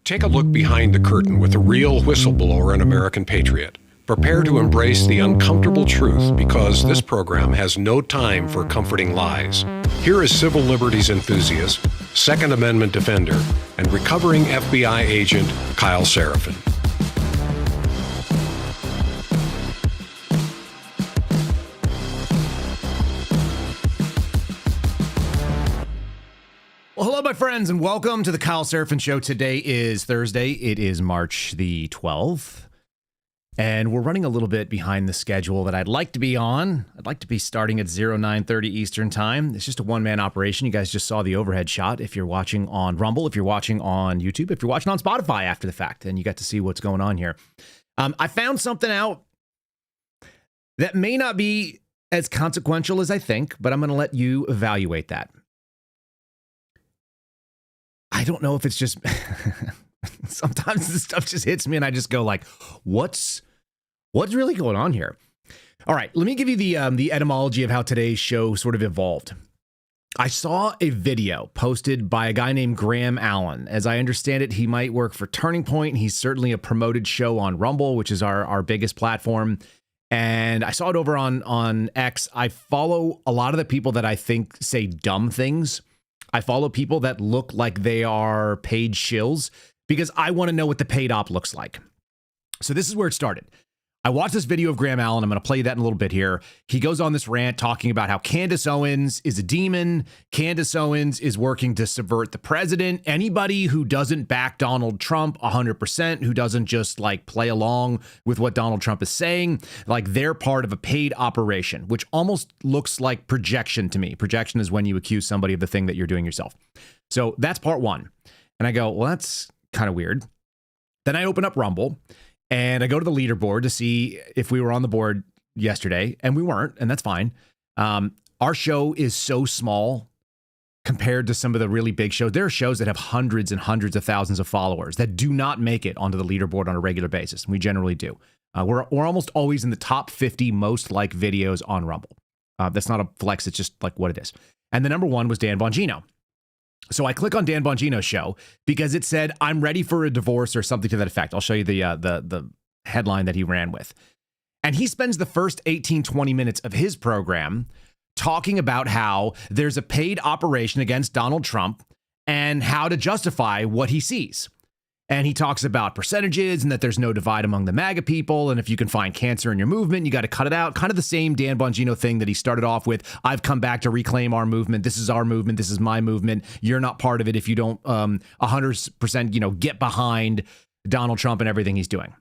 Take a look behind the curtain with a real whistleblower and American patriot. Prepare to embrace the uncomfortable truth because this program has no time for comforting lies. Here is civil liberties enthusiast, Second Amendment defender, and recovering FBI agent Kyle Seraphin. Well, hello, my friends, and welcome to the Kyle Seraphin Show. Today is Thursday. It is March the 12th, and we're running a little bit behind the schedule that I'd like to be on. I'd like to be starting at 0930 Eastern Time. It's just a one-man operation. You guys just saw the overhead shot if you're watching on Rumble, if you're watching on YouTube, if you're watching on Spotify after the fact, and you got to see what's going on here. I found something out that may not be as consequential as I think, but I'm going to let you evaluate that. I don't know if it's just sometimes this stuff just hits me and I just go like, what's really going on here? All right, let me give you the etymology of how today's show sort of evolved. I saw a video posted by a guy named Graham Allen. As I understand it, he might work for Turning Point. He's certainly a promoted show on Rumble, which is our biggest platform. And I saw it over on X. I follow a lot of the people that I think say dumb things. I follow people that look like they are paid shills because I want to know what the paid op looks like. So this is where it started. I watched this video of Graham Allen. I'm going to play that in a little bit here. He goes on this rant talking about how Candace Owens is a demon. Candace Owens is working to subvert the president. Anybody who doesn't back Donald Trump 100%, who doesn't just like play along with what Donald Trump is saying, like they're part of a paid operation, which almost looks like projection to me. Projection is when you accuse somebody of the thing that you're doing yourself. So that's part one. And I go, well, that's kind of weird. Then I open up Rumble. And I go to the leaderboard to see if we were on the board yesterday, and we weren't, and that's fine. Our show is so small compared to some of the really big shows. There are shows that have hundreds and hundreds of thousands of followers that do not make it onto the leaderboard on a regular basis, and we generally do. We're almost always in the top 50 most liked videos on Rumble. That's not a flex, it's just like what it is. And the number one was Dan Bongino. So I click on Dan Bongino's show because it said, I'm ready for a divorce or something to that effect. I'll show you the headline that he ran with. And he spends the first 18, 20 minutes of his program talking about how there's a paid operation against Donald Trump and how to justify what he sees. And he talks about percentages and that there's no divide among the MAGA people. And if you can find cancer in your movement, you got to cut it out. Kind of the same Dan Bongino thing that he started off with. I've come back to reclaim our movement. This is our movement. This is my movement. You're not part of it if you don't 100%, get behind Donald Trump and everything he's doing.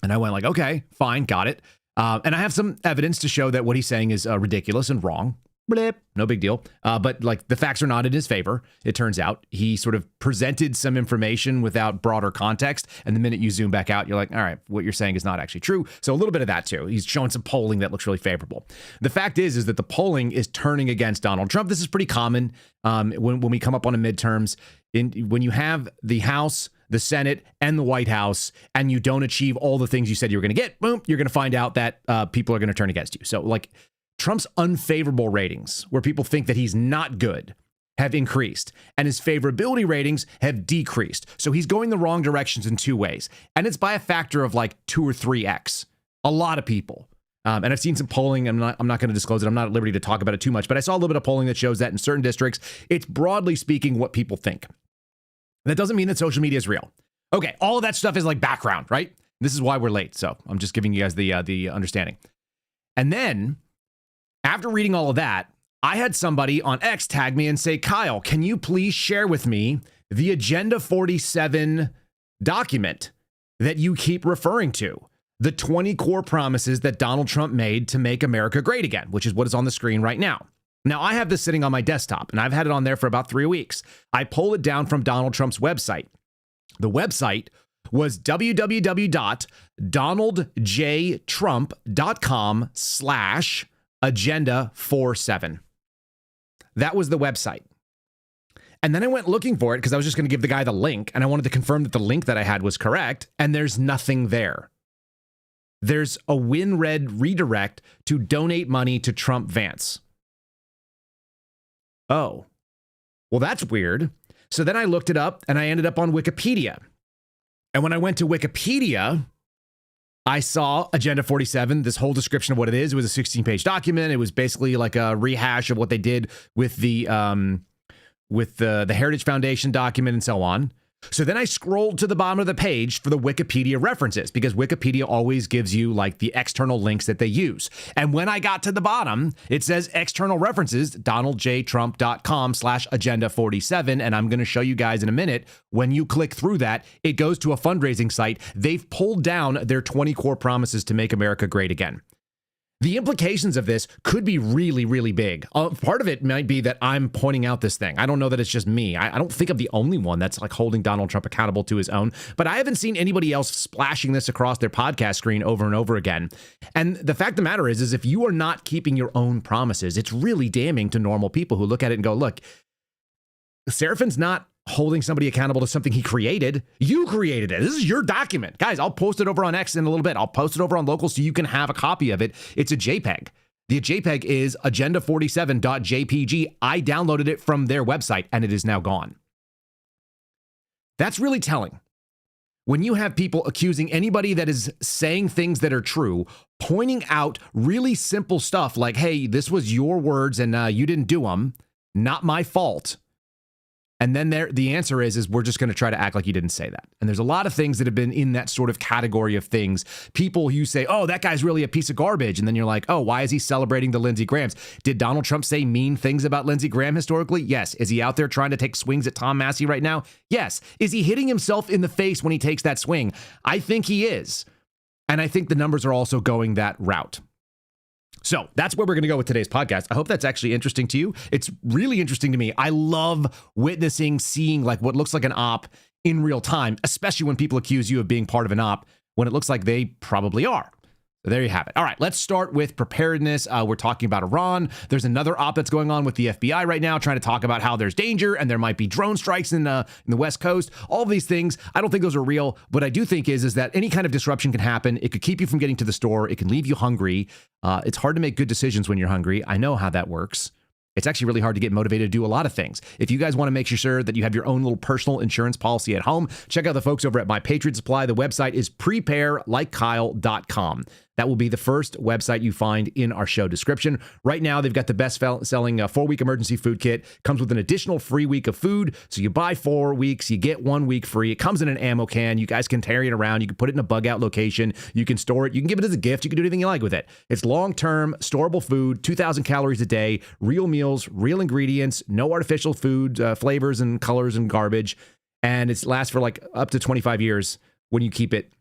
And I went like, okay, fine, got it. And I have some evidence to show that what he's saying is ridiculous and wrong. Blip, no big deal. But like the facts are not in his favor. It turns out he sort of presented some information without broader context. And the minute you zoom back out, you're like, all right, what you're saying is not actually true. So a little bit of that too. He's showing some polling that looks really favorable. The fact is that the polling is turning against Donald Trump. This is pretty common when we come up on a midterms. When you have the House, the Senate, and the White House, and you don't achieve all the things you said you were going to get, boom, you're going to find out that people are going to turn against you. So like, Trump's unfavorable ratings, where people think that he's not good, have increased, and his favorability ratings have decreased. So he's going the wrong directions in two ways. And it's by a factor of like 2 or 3x. A lot of people. And I've seen some polling. I'm not going to disclose it. I'm not at liberty to talk about it too much, but I saw a little bit of polling that shows that in certain districts, it's broadly speaking what people think. That doesn't mean that social media is real. Okay, all of that stuff is like background, right? This is why we're late. So I'm just giving you guys the understanding. And then after reading all of that, I had somebody on X tag me and say, Kyle, can you please share with me the Agenda 47 document that you keep referring to? The 20 core promises that Donald Trump made to make America great again, which is what is on the screen right now. Now, I have this sitting on my desktop, and I've had it on there for about 3 weeks. I pull it down from Donald Trump's website. The website was www.donaldjtrump.com/agenda47. That was the website. And then I went looking for it because I was just going to give the guy the link, and I wanted to confirm that the link that I had was correct, and there's nothing there. There's a WinRed redirect to donate money to Trump Vance. Oh, well, that's weird. So then I looked it up and I ended up on Wikipedia. And when I went to Wikipedia, I saw Agenda 47, this whole description of what it is. It was a 16-page document. It was basically like a rehash of what they did with the Heritage Foundation document and so on. So then I scrolled to the bottom of the page for the Wikipedia references, because Wikipedia always gives you like the external links that they use. And when I got to the bottom, it says external references, donaldjtrump.com/agenda47. And I'm going to show you guys in a minute, when you click through that, it goes to a fundraising site. They've pulled down their 20 core promises to make America great again. The implications of this could be really, really big. Part of it might be that I'm pointing out this thing. I don't know that it's just me. I don't think I'm the only one that's like holding Donald Trump accountable to his own, but I haven't seen anybody else splashing this across their podcast screen over and over again. And the fact of the matter is if you are not keeping your own promises, it's really damning to normal people who look at it and go, look, Seraphin's not holding somebody accountable to something he created. You created it. This is your document. Guys, I'll post it over on X in a little bit. I'll post it over on Local so you can have a copy of it. It's a JPEG. The JPEG is agenda47.jpg. I downloaded it from their website and it is now gone. That's really telling. When you have people accusing anybody that is saying things that are true, pointing out really simple stuff like, hey, this was your words and you didn't do them. Not my fault. And then the answer is we're just going to try to act like you didn't say that. And there's a lot of things that have been in that sort of category of things. People, you say, oh, that guy's really a piece of garbage. And then you're like, oh, why is he celebrating the Lindsey Grahams? Did Donald Trump say mean things about Lindsey Graham historically? Yes. Is he out there trying to take swings at Tom Massie right now? Yes. Is he hitting himself in the face when he takes that swing? I think he is. And I think the numbers are also going that route. So that's where we're going to go with today's podcast. I hope that's actually interesting to you. It's really interesting to me. I love witnessing, seeing like what looks like an op in real time, especially when people accuse you of being part of an op when it looks like they probably are. So there you have it. All right, let's start with preparedness. We're talking about Iran. There's another op that's going on with the FBI right now, trying to talk about how there's danger and there might be drone strikes in the West Coast. All of these things, I don't think those are real. What I do think is that any kind of disruption can happen. It could keep you from getting to the store. It can leave you hungry. It's hard to make good decisions when you're hungry. I know how that works. It's actually really hard to get motivated to do a lot of things. If you guys want to make sure that you have your own little personal insurance policy at home, check out the folks over at My Patriot Supply. The website is preparelikekyle.com. That will be the first website you find in our show description. Right now, they've got the best selling 4-week emergency food kit. Comes with an additional free week of food. So you buy 4 weeks, you get 1 week free. It comes in an ammo can. You guys can carry it around. You can put it in a bug out location. You can store it. You can give it as a gift. You can do anything you like with it. It's long-term, storable food, 2,000 calories a day, real meals, real ingredients, no artificial food, flavors and colors and garbage. And it lasts for like up to 25 years when you keep it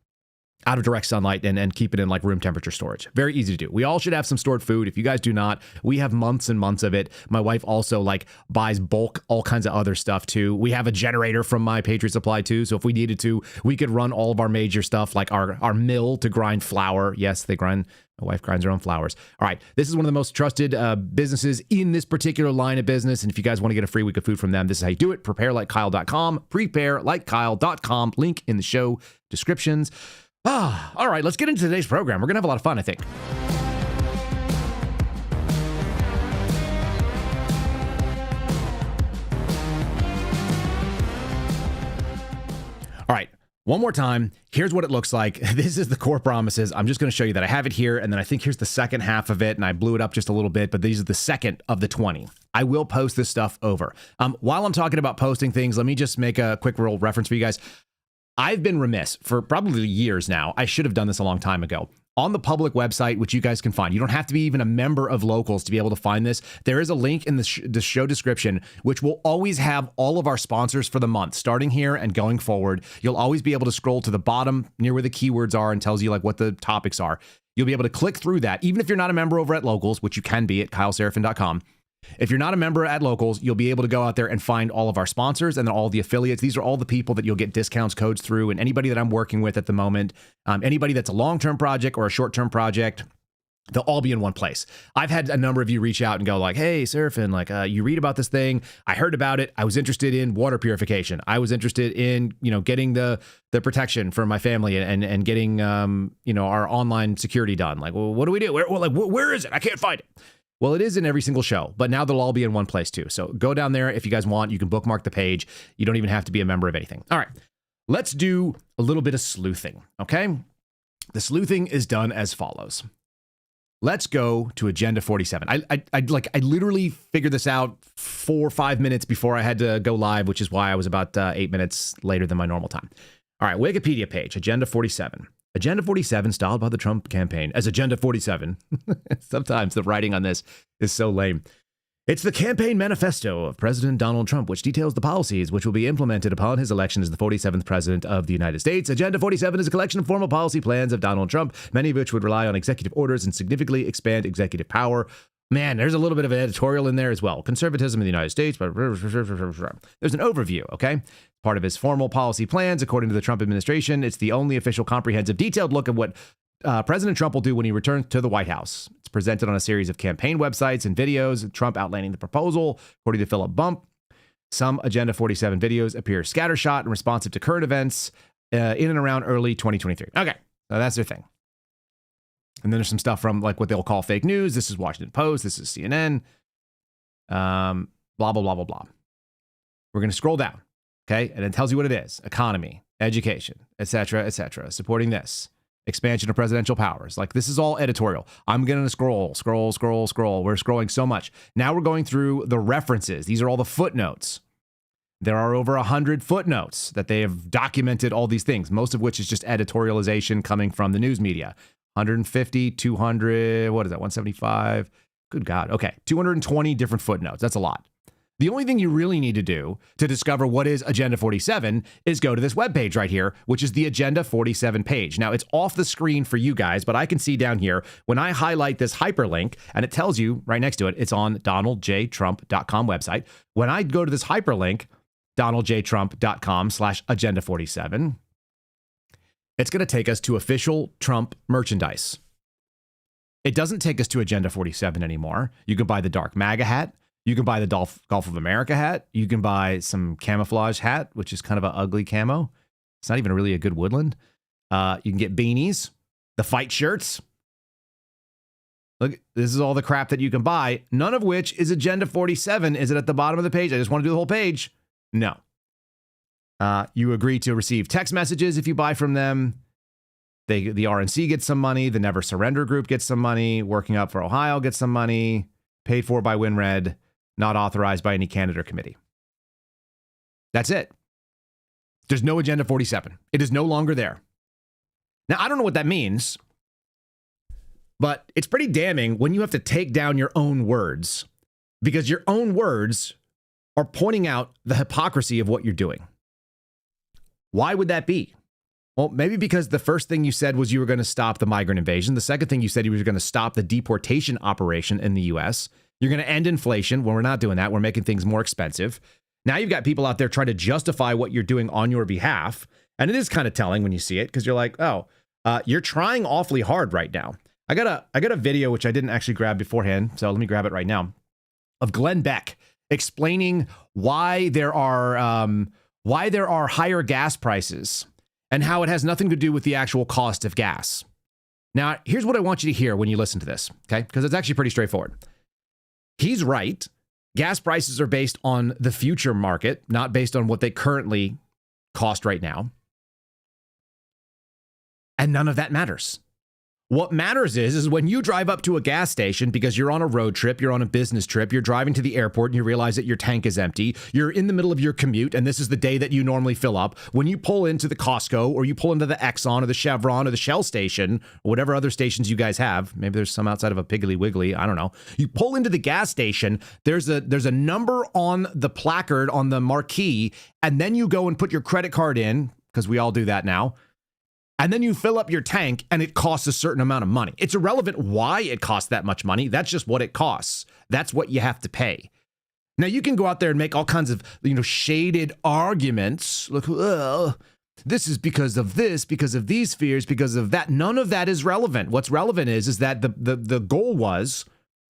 out of direct sunlight and keep it in like room temperature storage. Very easy to do. We all should have some stored food. If you guys do not, we have months and months of it. My wife also like buys bulk, all kinds of other stuff too. We have a generator from My Patriot Supply too. So if we needed to, we could run all of our major stuff like our mill to grind flour. Yes, they grind. My wife grinds her own flours. All right. This is one of the most trusted businesses in this particular line of business. And if you guys want to get a free week of food from them, this is how you do it. Preparelikekyle.com, preparelikekyle.com, link in the show descriptions. All right, let's get into today's program. We're going to have a lot of fun, I think. All right, one more time. Here's what it looks like. This is the core promises. I'm just going to show you that I have it here, and then I think here's the second half of it, and I blew it up just a little bit, but these are the second of the 20. I will post this stuff over. While I'm talking about posting things, let me just make a quick real reference for you guys. I've been remiss for probably years now. I should have done this a long time ago. On the public website, which you guys can find, you don't have to be even a member of Locals to be able to find this. There is a link in the show description, which will always have all of our sponsors for the month, starting here and going forward. You'll always be able to scroll to the bottom near where the keywords are and tells you like what the topics are. You'll be able to click through that, even if you're not a member over at Locals, which you can be at kyleseraphin.com. If you're not a member at Locals, you'll be able to go out there and find all of our sponsors and then all the affiliates. These are all the people that you'll get discounts, codes through, and anybody that I'm working with at the moment, anybody that's a long-term project or a short-term project, they'll all be in one place. I've had a number of you reach out and go like, hey, Seraphin, like you read about this thing. I heard about it. I was interested in water purification. I was interested in, getting the protection for my family and getting, our online security done. Like, well, what do we do? Where is it? I can't find it. Well, it is in every single show, but now they'll all be in one place too. So go down there if you guys want. You can bookmark the page. You don't even have to be a member of anything. All right. Let's do a little bit of sleuthing, okay? The sleuthing is done as follows. Let's go to Agenda 47. I literally figured this out 4 or 5 minutes before I had to go live, which is why I was about 8 minutes later than my normal time. All right, Wikipedia page, Agenda 47. Agenda 47, styled by the Trump campaign as Agenda 47. Sometimes the writing on this is so lame. It's the campaign manifesto of President Donald Trump, which details the policies which will be implemented upon his election as the 47th president of the United States. Agenda 47 is a collection of formal policy plans of Donald Trump, many of which would rely on executive orders and significantly expand executive power. Man, there's a little bit of an editorial in there as well. Conservatism in the United States. But there's an overview, okay? Part of his formal policy plans, according to the Trump administration. It's the only official comprehensive detailed look at what President Trump will do when he returns to the White House. It's presented on a series of campaign websites and videos, Trump outlining the proposal. According to Philip Bump, some Agenda 47 videos appear scattershot and responsive to current events in and around early 2023. Okay, so that's their thing. And then there's some stuff from like what they'll call fake news. This is Washington Post. This is CNN. Blah, blah, blah, blah, blah. We're going to scroll down, okay? And it tells you what it is. Economy, education, etc., supporting this. Expansion of presidential powers. Like, this is all editorial. I'm going to scroll. We're scrolling so much. Now we're going through the references. These are all the footnotes. There are over 100 footnotes that they have documented all these things, most of which is just editorialization coming from the news media. 150, 200, what is that, 175? Good God. Okay, 220 different footnotes. That's a lot. The only thing you really need to do to discover what is Agenda 47 is go to this webpage right here, which is the Agenda 47 page. Now, it's off the screen for you guys, but I can see down here when I highlight this hyperlink, and it tells you right next to it, it's on donaldjtrump.com website. When I go to this hyperlink, donaldjtrump.com/agenda47, it's going to take us to official Trump merchandise. It doesn't take us to Agenda 47 anymore. You can buy the dark MAGA hat. You can buy the Gulf of America hat. You can buy some camouflage hat, which is kind of an ugly camo. It's not even really a good woodland. You can get beanies, the fight shirts. Look, this is all the crap that you can buy, none of which is Agenda 47. Is it at the bottom of the page? I just want to do the whole page. No. You agree to receive text messages if you buy from them. The RNC gets some money. The Never Surrender group gets some money. Working Up for Ohio gets some money. Paid for by WinRed. Not authorized by any candidate or committee. That's it. There's no Agenda 47. It is no longer there. Now, I don't know what that means, but it's pretty damning when you have to take down your own words, because your own words are pointing out the hypocrisy of what you're doing. Why would that be? Well, maybe because the first thing you said was you were going to stop the migrant invasion. The second thing you said you were going to stop the deportation operation in the U.S. You're going to end inflation. Well, we're not doing that. We're making things more expensive. Now you've got people out there trying to justify what you're doing on your behalf. And it is kind of telling when you see it, because you're like, oh, you're trying awfully hard right now. I got a video, which I didn't actually grab beforehand, so let me grab it right now, of Glenn Beck explaining why there are higher gas prices and how it has nothing to do with the actual cost of gas. Now, here's what I want you to hear when you listen to this, okay? Because it's actually pretty straightforward. He's right. Gas prices are based on the future market, not based on what they currently cost right now. And none of that matters. What matters is when you drive up to a gas station because you're on a road trip, you're on a business trip, you're driving to the airport and you realize that your tank is empty, you're in the middle of your commute and this is the day that you normally fill up. When you pull into the Costco or you pull into the Exxon or the Chevron or the Shell station or whatever other stations you guys have, maybe there's some outside of a Piggly Wiggly, I don't know. You pull into the gas station, there's a number on the placard on the marquee, and then you go and put your credit card in, because we all do that now. And then you fill up your tank and it costs a certain amount of money. It's irrelevant why it costs that much money. That's just what it costs. That's what you have to pay. Now you can go out there and make all kinds of, shaded arguments. Look, this is because of this, because of these fears, because of that. None of that is relevant. What's relevant is that the goal was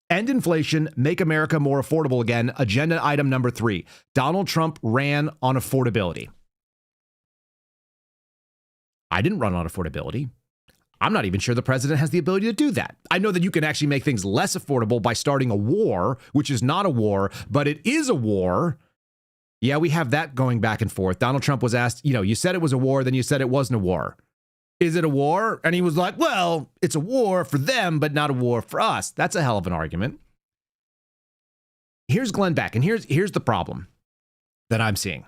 end inflation, make America more affordable again. Agenda item number 3. Donald Trump ran on affordability. I didn't run on affordability. I'm not even sure the president has the ability to do that. I know that you can actually make things less affordable by starting a war, which is not a war, but it is a war Yeah, we have that going back and forth. Donald Trump was asked, you said it was a war, then you said it wasn't a war. Is it a war? And he was like, well, it's a war for them, but not a war for us. That's a hell of an argument. Here's Glenn Beck, and here's the problem that I'm seeing.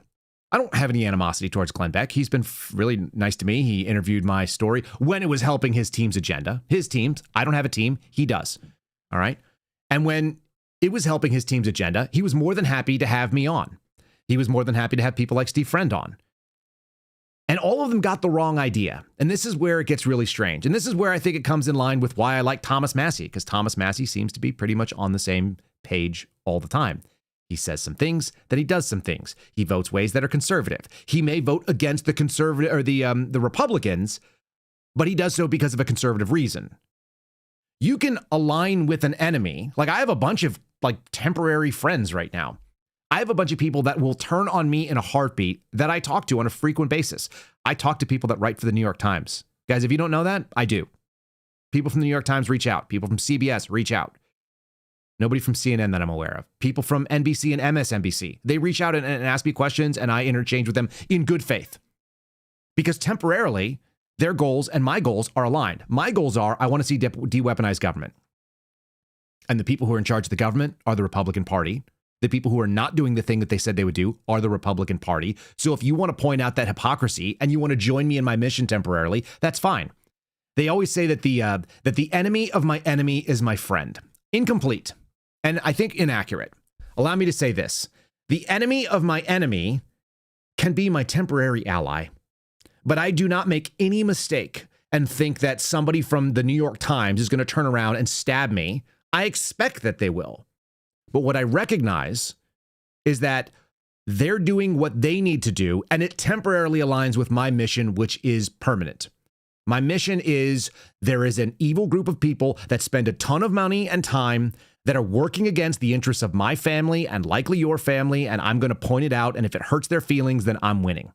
I don't have any animosity towards Glenn Beck. He's been really nice to me. He interviewed my story when it was helping his team's agenda. His teams, I don't have a team. He does. All right. And when it was helping his team's agenda, he was more than happy to have me on. He was more than happy to have people like Steve Friend on. And all of them got the wrong idea. And this is where it gets really strange. And this is where I think it comes in line with why I like Thomas Massie, because Thomas Massie seems to be pretty much on the same page all the time. He says some things, then he does some things. He votes ways that are conservative. He may vote against the conservative or the Republicans, but he does so because of a conservative reason. You can align with an enemy. Like I have a bunch of temporary friends right now. I have a bunch of people that will turn on me in a heartbeat that I talk to on a frequent basis. I talk to people that write for the New York Times. Guys, if you don't know that, I do. People from the New York Times reach out. People from CBS reach out. Nobody from CNN that I'm aware of. People from NBC and MSNBC. They reach out and ask me questions, and I interchange with them in good faith. Because temporarily, their goals and my goals are aligned. My goals are, I want to see de-weaponized government. And the people who are in charge of the government are the Republican Party. The people who are not doing the thing that they said they would do are the Republican Party. So if you want to point out that hypocrisy and you want to join me in my mission temporarily, that's fine. They always say that the enemy of my enemy is my friend. Incomplete. And I think inaccurate. Allow me to say this. The enemy of my enemy can be my temporary ally. But I do not make any mistake and think that somebody from the New York Times is going to turn around and stab me. I expect that they will. But what I recognize is that they're doing what they need to do, and it temporarily aligns with my mission, which is permanent. My mission is there is an evil group of people that spend a ton of money and time that are working against the interests of my family and likely your family, and I'm going to point it out, and if it hurts their feelings, then I'm winning.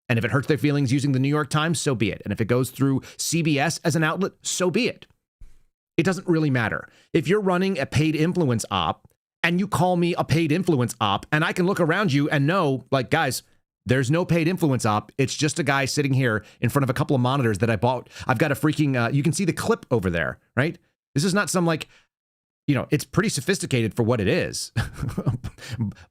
And if it hurts their feelings using the New York Times, so be it. And if it goes through CBS as an outlet, so be it. It doesn't really matter. If you're running a paid influence op, and you call me a paid influence op, and I can look around you and know, guys, there's no paid influence op. It's just a guy sitting here in front of a couple of monitors that I bought. I've got a freaking, you can see the clip over there, right? This is not some it's pretty sophisticated for what it is.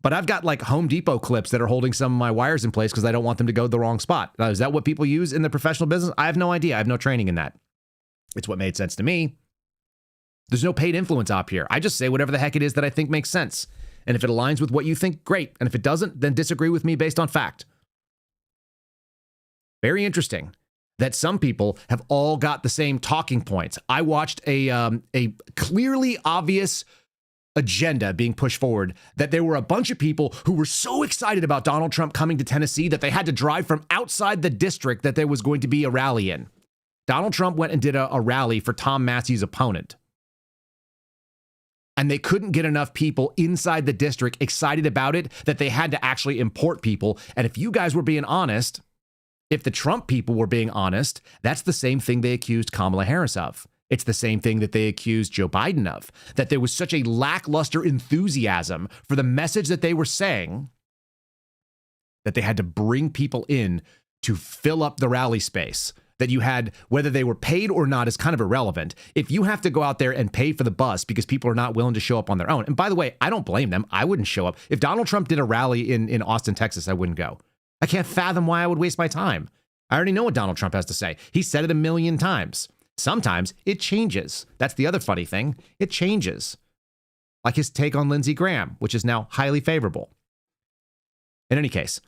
But I've got Home Depot clips that are holding some of my wires in place because I don't want them to go to the wrong spot. Now, is that what people use in the professional business? I have no idea. I have no training in that. It's what made sense to me. There's no paid influence op here. I just say whatever the heck it is that I think makes sense. And if it aligns with what you think, great. And if it doesn't, then disagree with me based on fact. Very interesting that some people have all got the same talking points. I watched a clearly obvious agenda being pushed forward that there were a bunch of people who were so excited about Donald Trump coming to Tennessee that they had to drive from outside the district that there was going to be a rally in. Donald Trump went and did a rally for Tom Massie's opponent. And they couldn't get enough people inside the district excited about it that they had to actually import people. And if you guys were being honest, if the Trump people were being honest, that's the same thing they accused Kamala Harris of. It's the same thing that they accused Joe Biden of, that there was such a lackluster enthusiasm for the message that they were saying that they had to bring people in to fill up the rally space. That you had, whether they were paid or not is kind of irrelevant. If you have to go out there and pay for the bus because people are not willing to show up on their own. And by the way, I don't blame them. I wouldn't show up. If Donald Trump did a rally in Austin, Texas, I wouldn't go. I can't fathom why I would waste my time. I already know what Donald Trump has to say. He said it a million times. Sometimes it changes. That's the other funny thing. It changes. Like his take on Lindsey Graham, which is now highly favorable. In any case,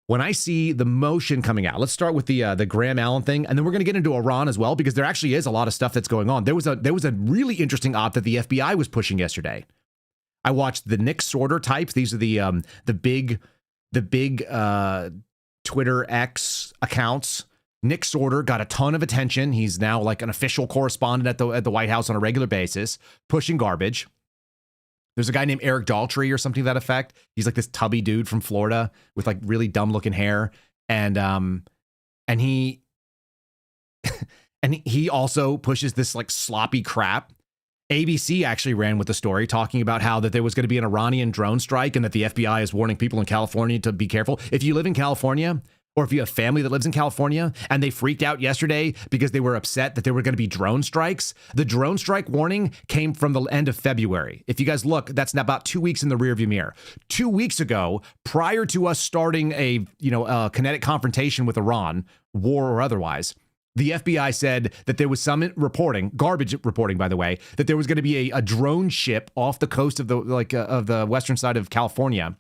when I see the motion coming out, let's start with the Graham Allen thing, and then we're going to get into Iran as well, because there actually is a lot of stuff that's going on. There was a really interesting op that the FBI was pushing yesterday. I watched the Nick Sorter types. These are the big Twitter X accounts. Nick Sorter got a ton of attention. He's now like an official correspondent at the White House on a regular basis, pushing garbage. There's a guy named Eric Daltrey or something to that effect. He's like this tubby dude from Florida with like really dumb looking hair. And he and he also pushes this like sloppy crap. ABC actually ran with the story talking about how that there was going to be an Iranian drone strike and that the FBI is warning people in California to be careful. If you live in California, or if you have family that lives in California and they freaked out yesterday because they were upset that there were going to be drone strikes, the drone strike warning came from the end of February. If you guys look, that's about 2 weeks in the rearview mirror. 2 weeks ago, prior to us starting a kinetic confrontation with Iran, war or otherwise, the FBI said that there was some reporting, garbage reporting, by the way, that there was going to be a drone ship off the coast of the western side of California,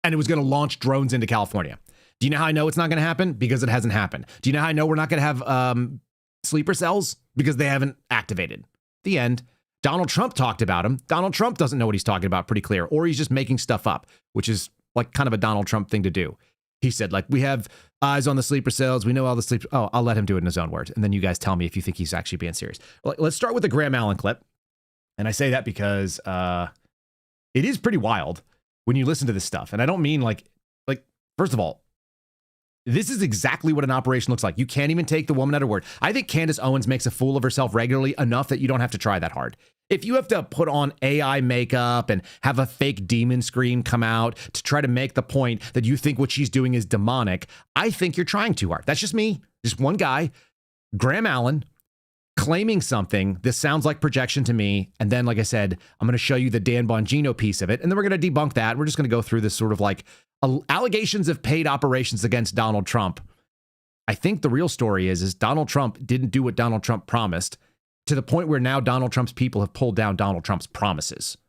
and it was going to launch drones into California. Do you know how I know it's not going to happen? Because it hasn't happened. Do you know how I know we're not going to have sleeper cells? Because they haven't activated. The end. Donald Trump talked about them. Donald Trump doesn't know what he's talking about, pretty clear, or he's just making stuff up, which is like kind of a Donald Trump thing to do. He said, like, we have eyes on the sleeper cells. We know all the sleep. Oh, I'll let him do it in his own words. And then you guys tell me if you think he's actually being serious. Let's start with the Graham Allen clip. And I say that because it is pretty wild when you listen to this stuff. And I don't mean like, first of all, this is exactly what an operation looks like. You can't even take the woman at her word. I think Candace Owens makes a fool of herself regularly enough that you don't have to try that hard. If you have to put on AI makeup and have a fake demon scream come out to try to make the point that you think what she's doing is demonic, I think you're trying too hard. That's just me. Just one guy, Graham Allen, claiming something. This sounds like projection to me. And then, like I said, I'm going to show you the Dan Bongino piece of it. And then we're going to debunk that. We're just going to go through this sort of like allegations of paid operations against Donald Trump. I think the real story is Donald Trump didn't do what Donald Trump promised, to the point where now Donald Trump's people have pulled down Donald Trump's promises.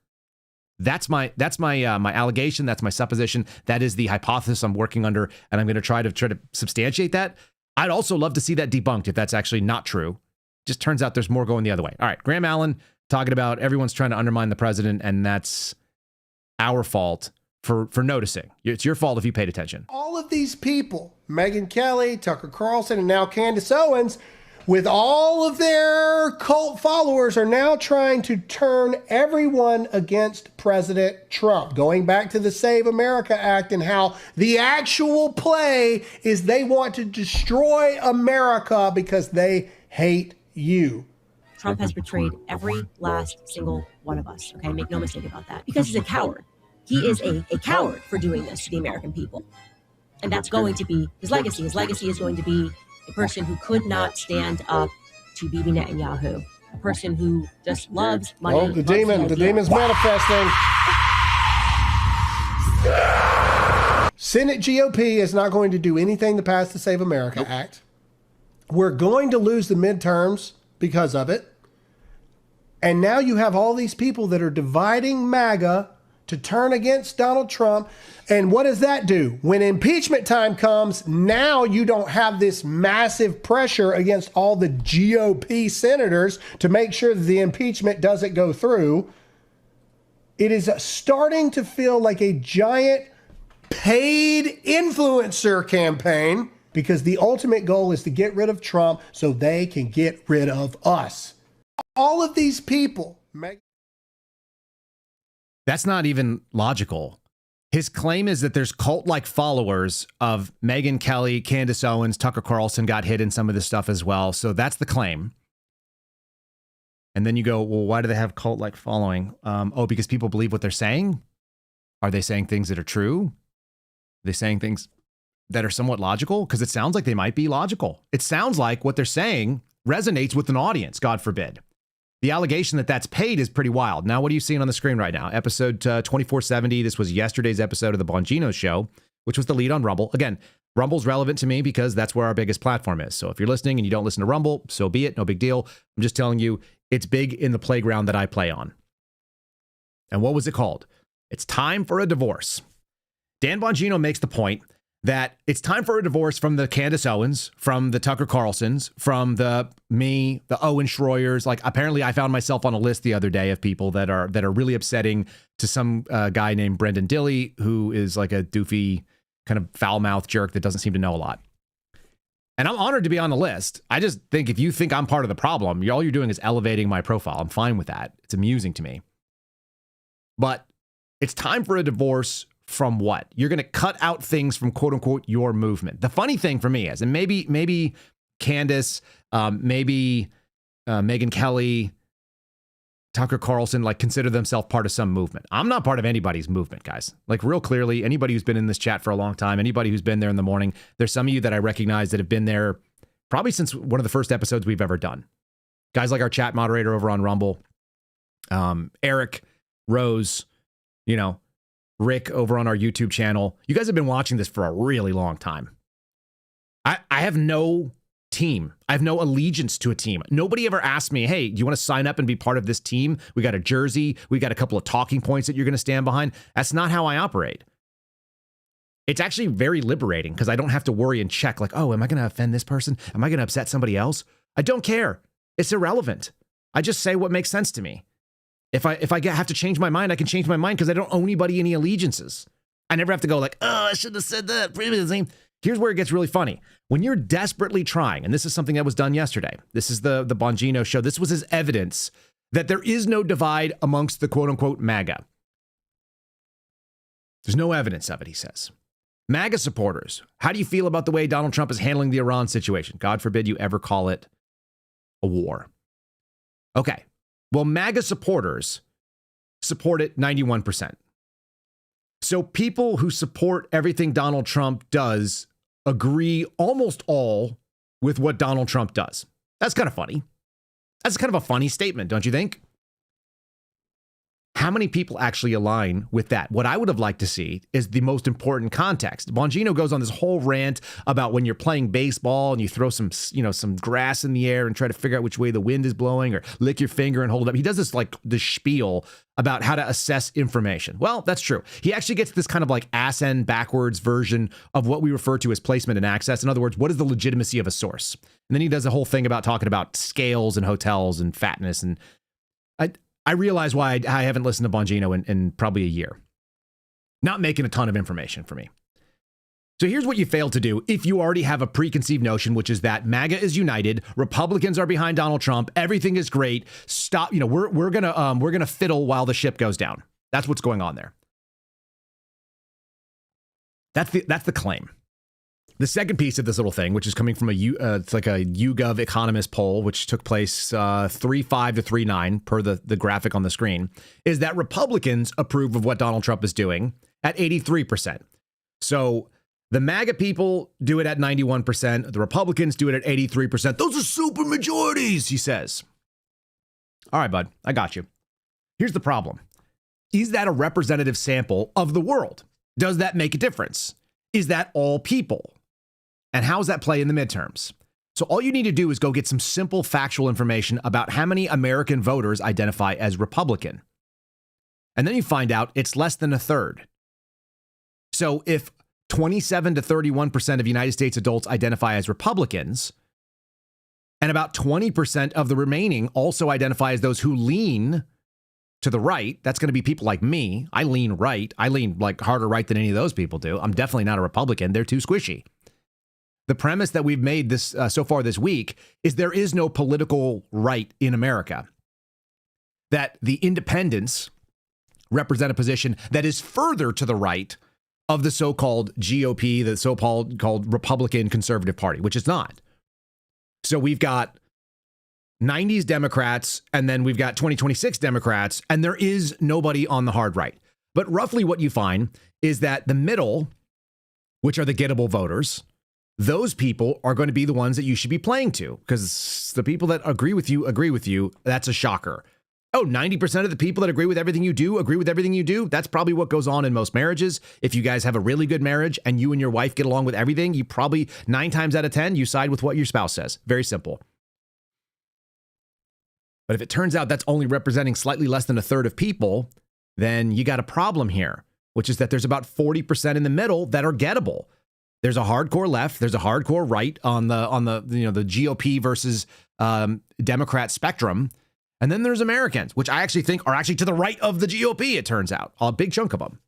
That's my allegation. That's my supposition. That is the hypothesis I'm working under, and I'm going to try to substantiate that. I'd also love to see that debunked if that's actually not true. Just turns out there's more going the other way. All right, Graham Allen talking about everyone's trying to undermine the president, and that's our fault for noticing. It's your fault if you paid attention. All of these people, Megyn Kelly, Tucker Carlson, and now Candace Owens, with all of their cult followers, are now trying to turn everyone against President Trump. Going back to the Save America Act and how the actual play is they want to destroy America because they hate you. Trump has betrayed every last single one of us. Okay, make no mistake about that. Because he's a coward. He is a coward for doing this to the American people. And that's going to be his legacy. His legacy is going to be a person who could not stand up to Bibi Netanyahu, a person who just loves money. Oh, the demon's manifesting. Senate GOP is not going to do anything to pass the Save America Act. We're going to lose the midterms because of it. And now you have all these people that are dividing MAGA to turn against Donald Trump. And what does that do? When impeachment time comes, now you don't have this massive pressure against all the GOP senators to make sure that the impeachment doesn't go through. It is starting to feel like a giant paid influencer campaign, because the ultimate goal is to get rid of Trump so they can get rid of us. All of these people. That's not even logical. His claim is that there's cult-like followers of Megyn Kelly, Candace Owens, Tucker Carlson got hit in some of this stuff as well. So that's the claim. And then you go, well, why do they have cult-like following? Because people believe what they're saying? Are they saying things that are true? Are they saying things that are somewhat logical? Because it sounds like they might be logical. It sounds like what they're saying resonates with an audience, God forbid. The allegation that that's paid is pretty wild. Now, what are you seeing on the screen right now? Episode 2470. This was yesterday's episode of the Bongino Show, which was the lead on Rumble. Again, Rumble's relevant to me because that's where our biggest platform is. So if you're listening and you don't listen to Rumble, so be it. No big deal. I'm just telling you, it's big in the playground that I play on. And what was it called? It's time for a divorce. Dan Bongino makes the point that it's time for a divorce from the Candace Owens, from the Tucker Carlsons, from the Owen Schroyers. Like, apparently I found myself on a list the other day of people that are really upsetting to some guy named Brendan Dilley, who is like a doofy kind of foul-mouthed jerk that doesn't seem to know a lot. And I'm honored to be on the list. I just think if you think I'm part of the problem, all you're doing is elevating my profile. I'm fine with that. It's amusing to me. But it's time for a divorce from what? You're going to cut out things from quote unquote your movement. The funny thing for me is, and maybe Candace, maybe Megyn Kelly, Tucker Carlson like consider themselves part of some movement. I'm not part of anybody's movement, guys. Like real clearly, anybody who's been in this chat for a long time, anybody who's been there in the morning, there's some of you that I recognize that have been there probably since one of the first episodes we've ever done. Guys like our chat moderator over on Rumble, Eric, Rose, Rick over on our YouTube channel. You guys have been watching this for a really long time. I have no team. I have no allegiance to a team. Nobody ever asked me, hey, do you want to sign up and be part of this team? We got a jersey. We got a couple of talking points that you're going to stand behind. That's not how I operate. It's actually very liberating because I don't have to worry and check like, oh, am I going to offend this person? Am I going to upset somebody else? I don't care. It's irrelevant. I just say what makes sense to me. If I have to change my mind, I can change my mind because I don't owe anybody any allegiances. I never have to go like, oh, I should have said that previously. Here's where it gets really funny. When you're desperately trying, and this is something that was done yesterday. This is the Bongino show. This was his evidence that there is no divide amongst the quote unquote MAGA. There's no evidence of it, he says. MAGA supporters, how do you feel about the way Donald Trump is handling the Iran situation? God forbid you ever call it a war. Okay. Well, MAGA supporters support it 91%. So people who support everything Donald Trump does agree almost all with what Donald Trump does. That's kind of funny. That's kind of a funny statement, don't you think? How many people actually align with that? What I would have liked to see is the most important context. Bongino goes on this whole rant about when you're playing baseball and you throw some grass in the air and try to figure out which way the wind is blowing or lick your finger and hold it up. He does this like the spiel about how to assess information. Well, that's true. He actually gets this kind of like ass end backwards version of what we refer to as placement and access. In other words, what is the legitimacy of a source? And then he does a whole thing about talking about scales and hotels and fatness. And I realize why I haven't listened to Bongino in probably a year. Not making a ton of information for me. So here's what you failed to do if you already have a preconceived notion, which is that MAGA is united, Republicans are behind Donald Trump, everything is great. Stop, we're gonna fiddle while the ship goes down. That's what's going on there. That's the claim. The second piece of this little thing, which is coming from it's like a YouGov economist poll, which took place 3.5 to 3.9 per the graphic on the screen, is that Republicans approve of what Donald Trump is doing at 83%. So the MAGA people do it at 91%. The Republicans do it at 83%. Those are super majorities, he says. All right, bud, I got you. Here's the problem. Is that a representative sample of the world? Does that make a difference? Is that all people? And how does that play in the midterms? So all you need to do is go get some simple factual information about how many American voters identify as Republican. And then you find out it's less than a third. So if 27 to 31% of United States adults identify as Republicans, and about 20% of the remaining also identify as those who lean to the right, that's going to be people like me. I lean right. I lean like harder right than any of those people do. I'm definitely not a Republican. They're too squishy. The premise that we've made this so far this week is there is no political right in America. That the independents represent a position that is further to the right of the so-called GOP, the so-called Republican Conservative Party, which is not. So we've got 90s Democrats, and then we've got 2026 Democrats, and there is nobody on the hard right. But roughly what you find is that the middle, which are the gettable voters, those people are going to be the ones that you should be playing to, because the people that agree with you, that's a shocker. Oh, 90% of the people that agree with everything you do. That's probably what goes on in most marriages. If you guys have a really good marriage and you and your wife get along with everything, you probably 9 times out of 10, you side with what your spouse says. Very simple. But if it turns out that's only representing slightly less than a third of people, then you got a problem here, which is that there's about 40% in the middle that are gettable. There's a hardcore left, there's a hardcore right on the the GOP versus Democrat spectrum. And then there's Americans, which I actually think are actually to the right of the GOP, it turns out, a big chunk of them.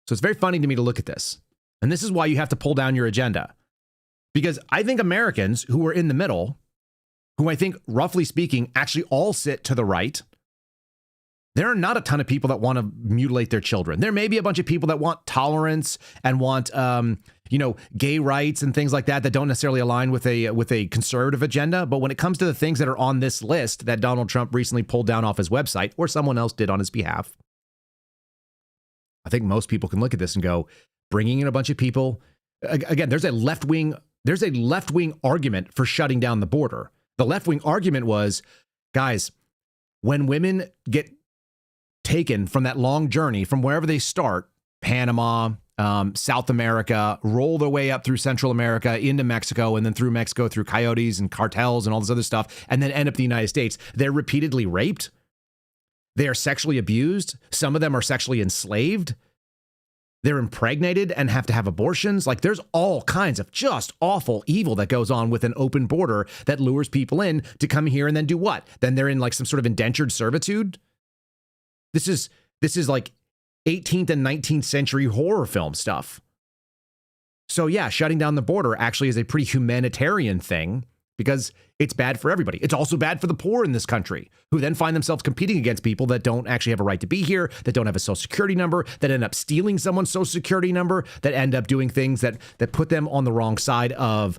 So it's very funny to me to look at this. And this is why you have to pull down your agenda. Because I think Americans who are in the middle, who I think, roughly speaking, actually all sit to the right, There are not a ton of people that want to mutilate their children. There may be a bunch of people that want tolerance and want, gay rights and things like that don't necessarily align with a conservative agenda. But when it comes to the things that are on this list that Donald Trump recently pulled down off his website, or someone else did on his behalf, I think most people can look at this and go, bringing in a bunch of people. Again, there's a left-wing argument for shutting down the border. The left-wing argument was, guys, when women get taken from that long journey from wherever they start, Panama, South America, roll their way up through Central America into Mexico, and then through Mexico through coyotes and cartels and all this other stuff, and then end up in the United States, they're repeatedly raped. They are sexually abused. Some of them are sexually enslaved. They're impregnated and have to have abortions. Like, there's all kinds of just awful evil that goes on with an open border that lures people in to come here and then do what? Then they're in like some sort of indentured servitude. This is like 18th and 19th century horror film stuff. So yeah, shutting down the border actually is a pretty humanitarian thing because it's bad for everybody. It's also bad for the poor in this country, who then find themselves competing against people that don't actually have a right to be here, that don't have a social security number, that end up stealing someone's social security number, that end up doing things that put them on the wrong side of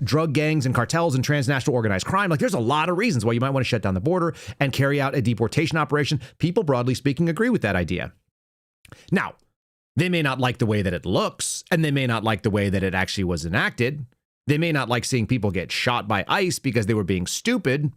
drug gangs and cartels and transnational organized crime. Like, there's a lot of reasons why you might want to shut down the border and carry out a deportation operation. People, broadly speaking, agree with that idea. Now, they may not like the way that it looks, and they may not like the way that it actually was enacted. They may not like seeing people get shot by ICE because they were being stupid,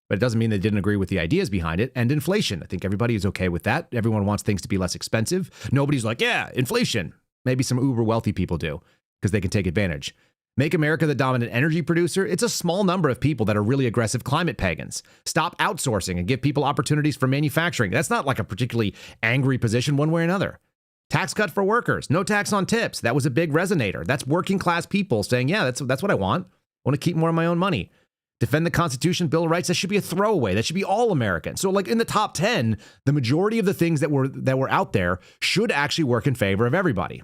but it doesn't mean they didn't agree with the ideas behind it. And inflation, I think everybody is okay with that. Everyone wants things to be less expensive. Nobody's like, yeah, inflation. Maybe some uber wealthy people do because they can take advantage. Make America the dominant energy producer. It's a small number of people that are really aggressive climate pagans. Stop outsourcing and give people opportunities for manufacturing. That's not like a particularly angry position one way or another. Tax cut for workers, no tax on tips. That was a big resonator. That's working class people saying, yeah, that's what I want. I want to keep more of my own money. Defend the Constitution, Bill of Rights. That should be a throwaway. That should be all American. So like in the top 10, the majority of the things that were out there should actually work in favor of everybody.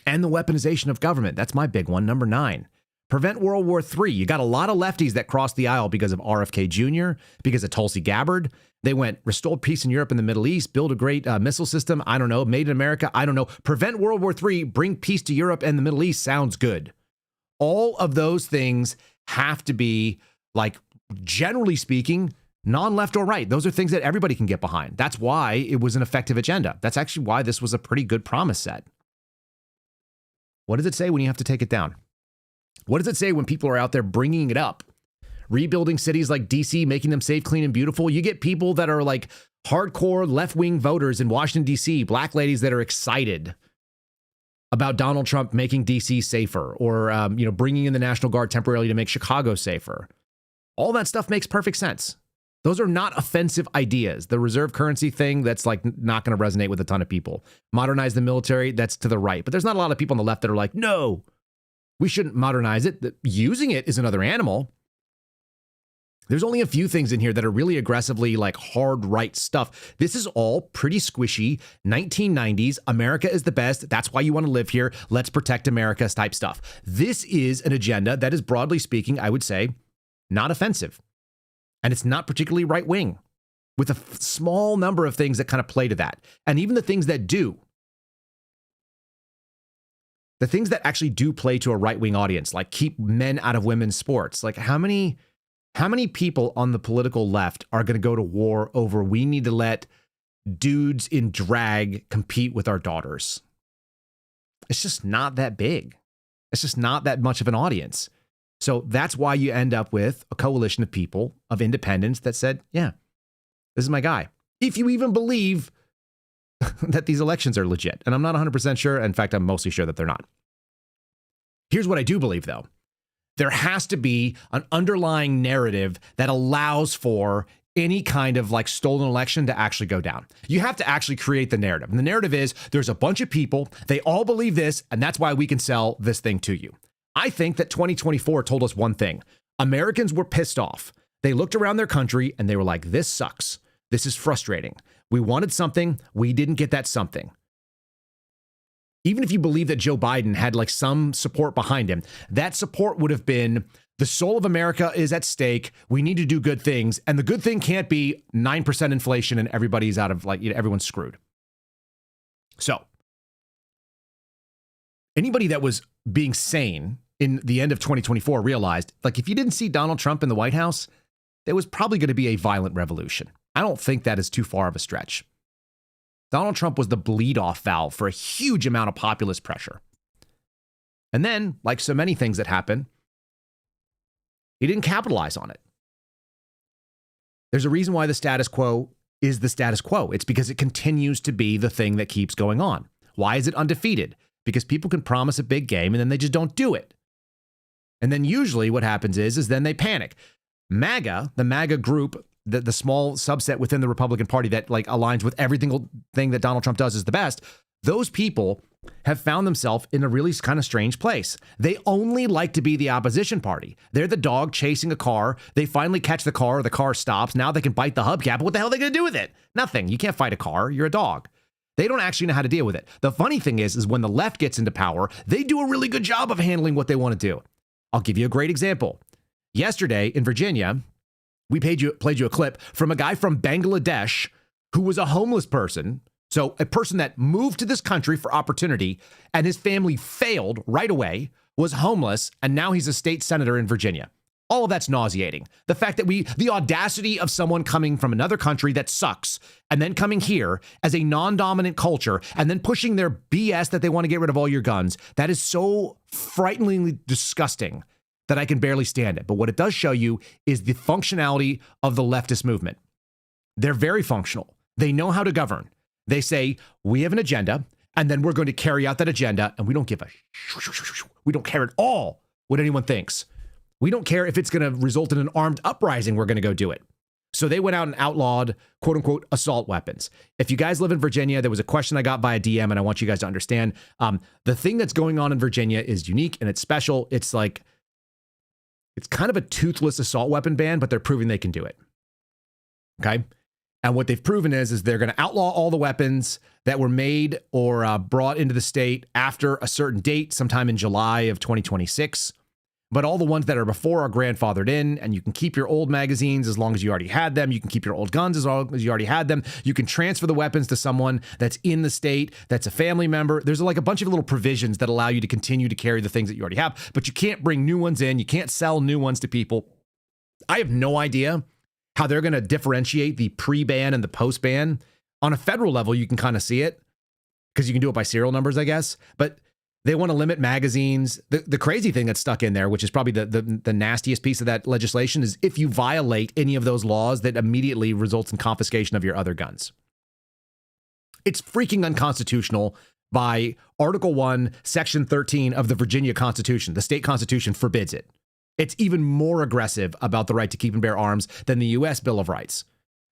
And the weaponization of government. That's my big one, number 9. Prevent World War III. You got a lot of lefties that crossed the aisle because of RFK Jr., because of Tulsi Gabbard. They went, restore peace in Europe and the Middle East, build a great missile system. I don't know. Made in America. I don't know. Prevent World War III, bring peace to Europe and the Middle East. Sounds good. All of those things have to be, like, generally speaking, non-left or right. Those are things that everybody can get behind. That's why it was an effective agenda. That's actually why this was a pretty good promise set. What does it say when you have to take it down? What does it say when people are out there bringing it up? Rebuilding cities like DC, making them safe, clean, and beautiful. You get people that are like hardcore left-wing voters in Washington, DC, black ladies that are excited about Donald Trump making DC safer, or bringing in the National Guard temporarily to make Chicago safer. All that stuff makes perfect sense. Those are not offensive ideas. The reserve currency thing, that's like not going to resonate with a ton of people. Modernize the military, that's to the right. But there's not a lot of people on the left that are like, no, we shouldn't modernize it. Using it is another animal. There's only a few things in here that are really aggressively like hard right stuff. This is all pretty squishy 1990s. America is the best. That's why you want to live here. Let's protect America type stuff. This is an agenda that is, broadly speaking, I would say, not offensive. And it's not particularly right wing, with a small number of things that kind of play to that. And even the things that do, the things that actually do play to a right wing audience, like keep men out of women's sports. Like how many people on the political left are going to go to war over we need to let dudes in drag compete with our daughters? It's just not that big. It's just not that much of an audience. So that's why you end up with a coalition of people, of independents that said, yeah, this is my guy. If you even believe that these elections are legit. And I'm not 100% sure. In fact, I'm mostly sure that they're not. Here's what I do believe, though. There has to be an underlying narrative that allows for any kind of like stolen election to actually go down. You have to actually create the narrative. And the narrative is there's a bunch of people, they all believe this, and that's why we can sell this thing to you. I think that 2024 told us one thing. Americans were pissed off. They looked around their country and they were like, this sucks. This is frustrating. We wanted something. We didn't get that something. Even if you believe that Joe Biden had like some support behind him, that support would have been The soul of America is at stake. We need to do good things. And the good thing can't be 9% inflation and everybody's out of, like, everyone's screwed. So anybody that was being sane in the end of 2024 realized, like, if you didn't see Donald Trump in the White House, there was probably going to be a violent revolution. I don't think that is too far of a stretch. Donald Trump was the bleed-off valve for a huge amount of populist pressure. And then, like so many things that happen, he didn't capitalize on it. There's a reason why the status quo is the status quo. It's because it continues to be the thing that keeps going on. Why is it undefeated? Because people can promise a big game and then they just don't do it. And then usually what happens is then they panic. MAGA, the MAGA group, the small subset within the Republican Party that, like, aligns with every single thing that Donald Trump does is the best, those people have found themselves in a really kind of strange place. They only like to be the opposition party. They're the dog chasing a car. They finally catch the car stops. Now they can bite the hubcap. What the hell are they going to do with it? Nothing. You can't fight a car. You're a dog. They don't actually know how to deal with it. The funny thing is when the left gets into power, they do a really good job of handling what they want to do. I'll give you a great example. Yesterday in Virginia, we played you a clip from a guy from Bangladesh who was a homeless person. So a person that moved to this country for opportunity and his family failed right away, was homeless, and now he's a state senator in Virginia. All of that's nauseating. The fact that the audacity of someone coming from another country that sucks and then coming here as a non-dominant culture and then pushing their BS that they want to get rid of all your guns, that is so frighteningly disgusting that I can barely stand it. But what it does show you is the functionality of the leftist movement. They're very functional. They know how to govern. They say, we have an agenda, and then we're going to carry out that agenda, and we don't care at all what anyone thinks. We don't care if it's going to result in an armed uprising. We're going to go do it. So they went out and outlawed, quote unquote, assault weapons. If you guys live in Virginia, there was a question I got via DM, and I want you guys to understand. The thing that's going on in Virginia is unique and it's special. It's kind of a toothless assault weapon ban, but they're proving they can do it. Okay. And what they've proven is they're going to outlaw all the weapons that were made or brought into the state after a certain date, sometime in July of 2026. But all the ones that are before are grandfathered in, and you can keep your old magazines as long as you already had them. You can keep your old guns as long as you already had them. You can transfer the weapons to someone that's in the state, that's a family member. There's like a bunch of little provisions that allow you to continue to carry the things that you already have, but you can't bring new ones in. You can't sell new ones to people. I have no idea how they're going to differentiate the pre-ban and the post-ban. On a federal level, you can kind of see it because you can do it by serial numbers, I guess. But they want to limit magazines. The crazy thing that's stuck in there, which is probably the nastiest piece of that legislation, is if you violate any of those laws, that immediately results in confiscation of your other guns. It's freaking unconstitutional by Article 1, Section 13 of the Virginia Constitution. The state constitution forbids it. It's even more aggressive about the right to keep and bear arms than the U.S. Bill of Rights.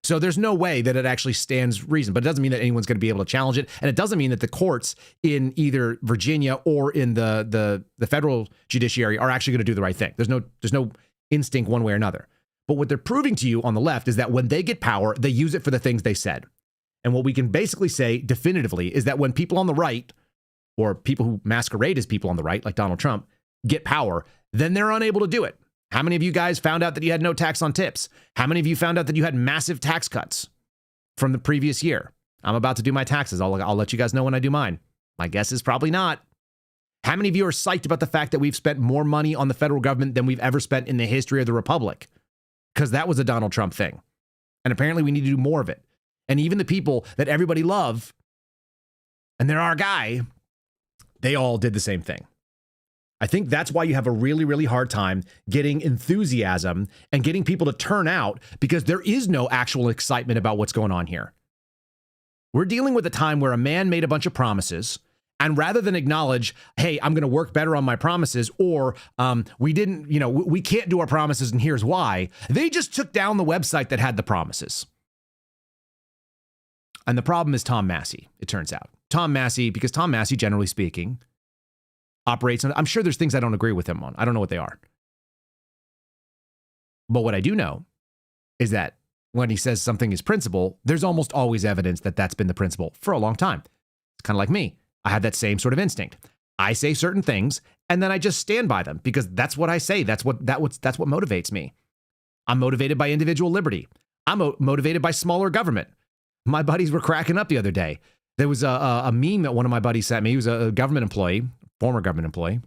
So there's no way that it actually stands reason, but it doesn't mean that anyone's going to be able to challenge it. And it doesn't mean that the courts in either Virginia or in the federal judiciary are actually going to do the right thing. There's no instinct one way or another. But what they're proving to you on the left is that when they get power, they use it for the things they said. And what we can basically say definitively is that when people on the right, or people who masquerade as people on the right, like Donald Trump, get power, then they're unable to do it. How many of you guys found out that you had no tax on tips? How many of you found out that you had massive tax cuts from the previous year? I'm about to do my taxes. I'll let you guys know when I do mine. My guess is probably not. How many of you are psyched about the fact that we've spent more money on the federal government than we've ever spent in the history of the Republic? Because that was a Donald Trump thing. And apparently we need to do more of it. And even the people that everybody love, and they're our guy, they all did the same thing. I think that's why you have a really, really hard time getting enthusiasm and getting people to turn out, because there is no actual excitement about what's going on here. We're dealing with a time where a man made a bunch of promises, and rather than acknowledge, hey, I'm going to work better on my promises, or we can't do our promises and here's why, they just took down the website that had the promises. And the problem is Tom Massie, it turns out. Tom Massie, because Tom Massie, generally speaking, operates on, I'm sure there's things I don't agree with him on. I don't know what they are. But what I do know is that when he says something is principle, there's almost always evidence that that's been the principle for a long time. It's kind of like me. I have that same sort of instinct. I say certain things, and then I just stand by them because that's what I say. That's what motivates me. I'm motivated by individual liberty. I'm motivated by smaller government. My buddies were cracking up the other day. There was a meme that one of my buddies sent me. He was a government employee, former government employee.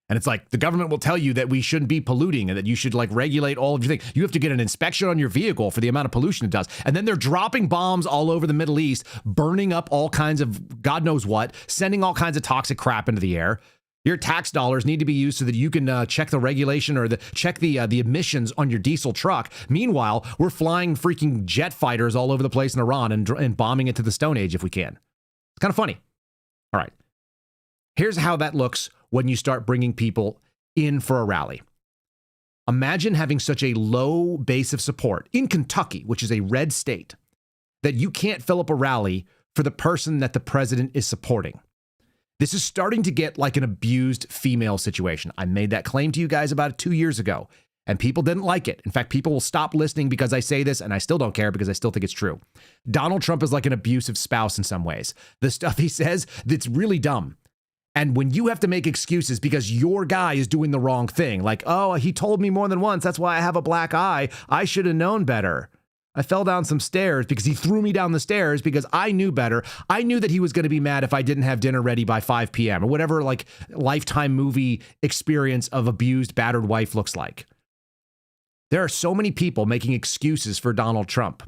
And it's like, the government will tell you that we shouldn't be polluting and that you should like regulate all of your things. You have to get an inspection on your vehicle for the amount of pollution it does. And then they're dropping bombs all over the Middle East, burning up all kinds of God knows what, sending all kinds of toxic crap into the air. Your tax dollars need to be used so that you can check the regulation or check the emissions on your diesel truck. Meanwhile, we're flying freaking jet fighters all over the place in Iran and bombing it to the Stone Age if we can. It's kind of funny. All right. Here's how that looks when you start bringing people in for a rally. Imagine having such a low base of support in Kentucky, which is a red state, that you can't fill up a rally for the person that the president is supporting. This is starting to get like an abused female situation. I made that claim to you guys about 2 years ago, and people didn't like it. In fact, people will stop listening because I say this, and I still don't care because I still think it's true. Donald Trump is like an abusive spouse in some ways. The stuff he says, that's really dumb. And when you have to make excuses because your guy is doing the wrong thing, like, oh, he told me more than once, that's why I have a black eye. I should have known better. I fell down some stairs because he threw me down the stairs because I knew better. I knew that he was going to be mad if I didn't have dinner ready by 5 p.m. or whatever like Lifetime movie experience of abused, battered wife looks like. There are so many people making excuses for Donald Trump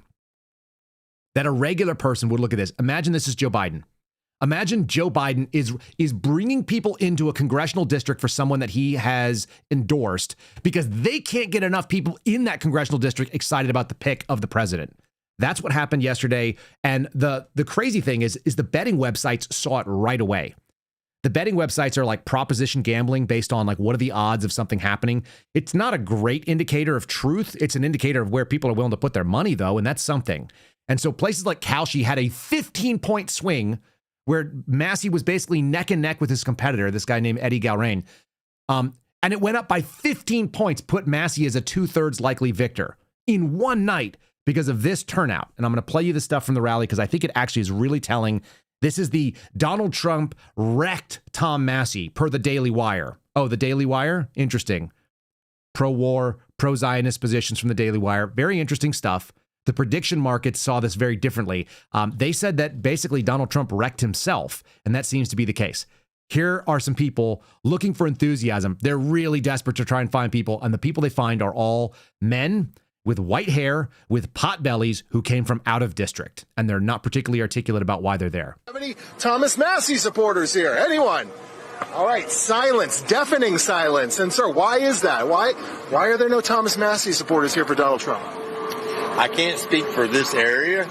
that a regular person would look at this. Imagine this is Joe Biden. Imagine Joe Biden is bringing people into a congressional district for someone that he has endorsed because they can't get enough people in that congressional district excited about the pick of the president. That's what happened yesterday. And the crazy thing is the betting websites saw it right away. The betting websites are like proposition gambling based on like what are the odds of something happening. It's not a great indicator of truth. It's an indicator of where people are willing to put their money, though, and that's something. And so places like Kalshi had a 15-point swing where Massie was basically neck and neck with his competitor, this guy named Eddie Galrain. And it went up by 15 points, put Massie as a 2/3 likely victor in one night because of this turnout. And I'm going to play you the stuff from the rally because I think it actually is really telling. This is the Donald Trump Rekt Tom Massie per the Daily Wire. Oh, the Daily Wire? Interesting. Pro-war, pro-Zionist positions from the Daily Wire. Very interesting stuff. The prediction markets saw this very differently. They said that basically Donald Trump wrecked himself, and that seems to be the case. Here are some people looking for enthusiasm. They're really desperate to try and find people, and the people they find are all men with white hair, with pot bellies who came from out of district, and they're not particularly articulate about why they're there. How many Thomas Massie supporters here? Anyone? All right, silence, deafening silence. And sir, why is that? Why are there no Thomas Massie supporters here for Donald Trump? I can't speak for this area,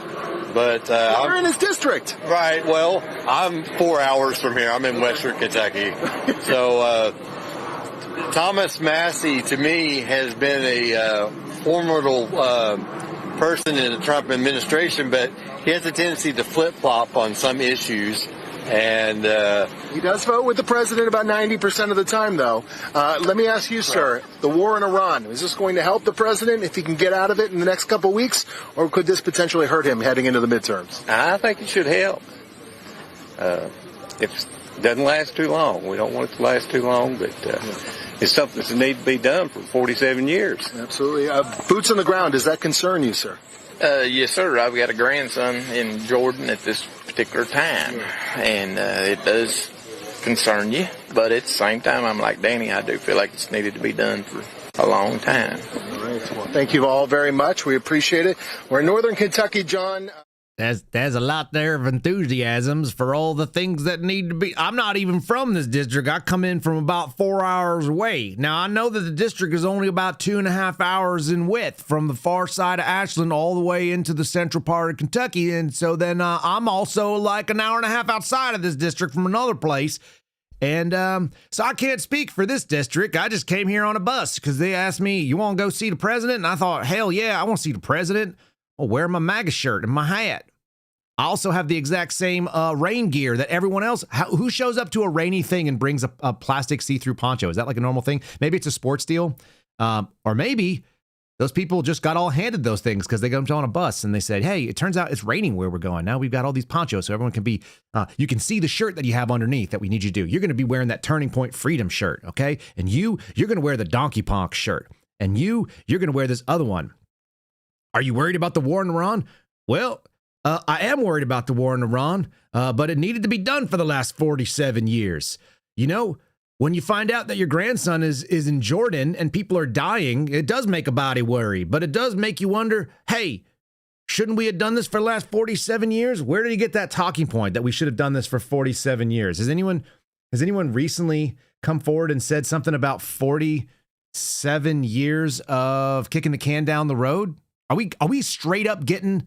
but you're in his district. Right. Well, I'm 4 hours from here. I'm in Western Kentucky. So Thomas Massie, to me, has been a formidable person in the Trump administration, but he has a tendency to flip-flop on some issues. And he does vote with the president about 90% of the time, though. Let me ask you, sir, the war in Iran, is this going to help the president if he can get out of it in the next couple of weeks, or could this potentially hurt him heading into the midterms? I think it should help. It doesn't last too long. We don't want it to last too long, but it's something that needs to be done for 47 years. Absolutely. Boots on the ground, does that concern you, sir? Yes, sir. I've got a grandson in Jordan at this particular time, and it does concern you. But at the same time, I'm like Danny. I do feel like it's needed to be done for a long time. All right. Well, thank you all very much. We appreciate it. We're in Northern Kentucky, John. There's a lot there of enthusiasms for all the things that need to be. I'm not even from this district. I come in from about 4 hours away. Now, I know that the district is only about 2.5 hours in width from the far side of Ashland all the way into the central part of Kentucky. And so then I'm also like an hour and a half outside of this district from another place. And so I can't speak for this district. I just came here on a bus because they asked me, you want to go see the president? And I thought, hell yeah, I want to see the president. I'll wear my MAGA shirt and my hat. I also have the exact same rain gear that everyone else. Who shows up to a rainy thing and brings a plastic see-through poncho? Is that like a normal thing? Maybe it's a sports deal. Or maybe Those people just got all handed those things because they jumped on a bus and they said, hey, it turns out it's raining where we're going. Now we've got all these ponchos so everyone can be, you can see the shirt that you have underneath that we need you to do. You're going to be wearing that Turning Point Freedom shirt, okay? And you're going to wear the Donkey Ponk shirt. And you're going to wear this other one. Are you worried about the war in Iran? Well, I am worried about the war in Iran, but it needed to be done for the last 47 years. You know, when you find out that your grandson is in Jordan and people are dying, it does make a body worry, but it does make you wonder, hey, shouldn't we have done this for the last 47 years? Where did he get that talking point that we should have done this for 47 years? Has anyone recently come forward and said something about 47 years of kicking the can down the road? Are we straight up getting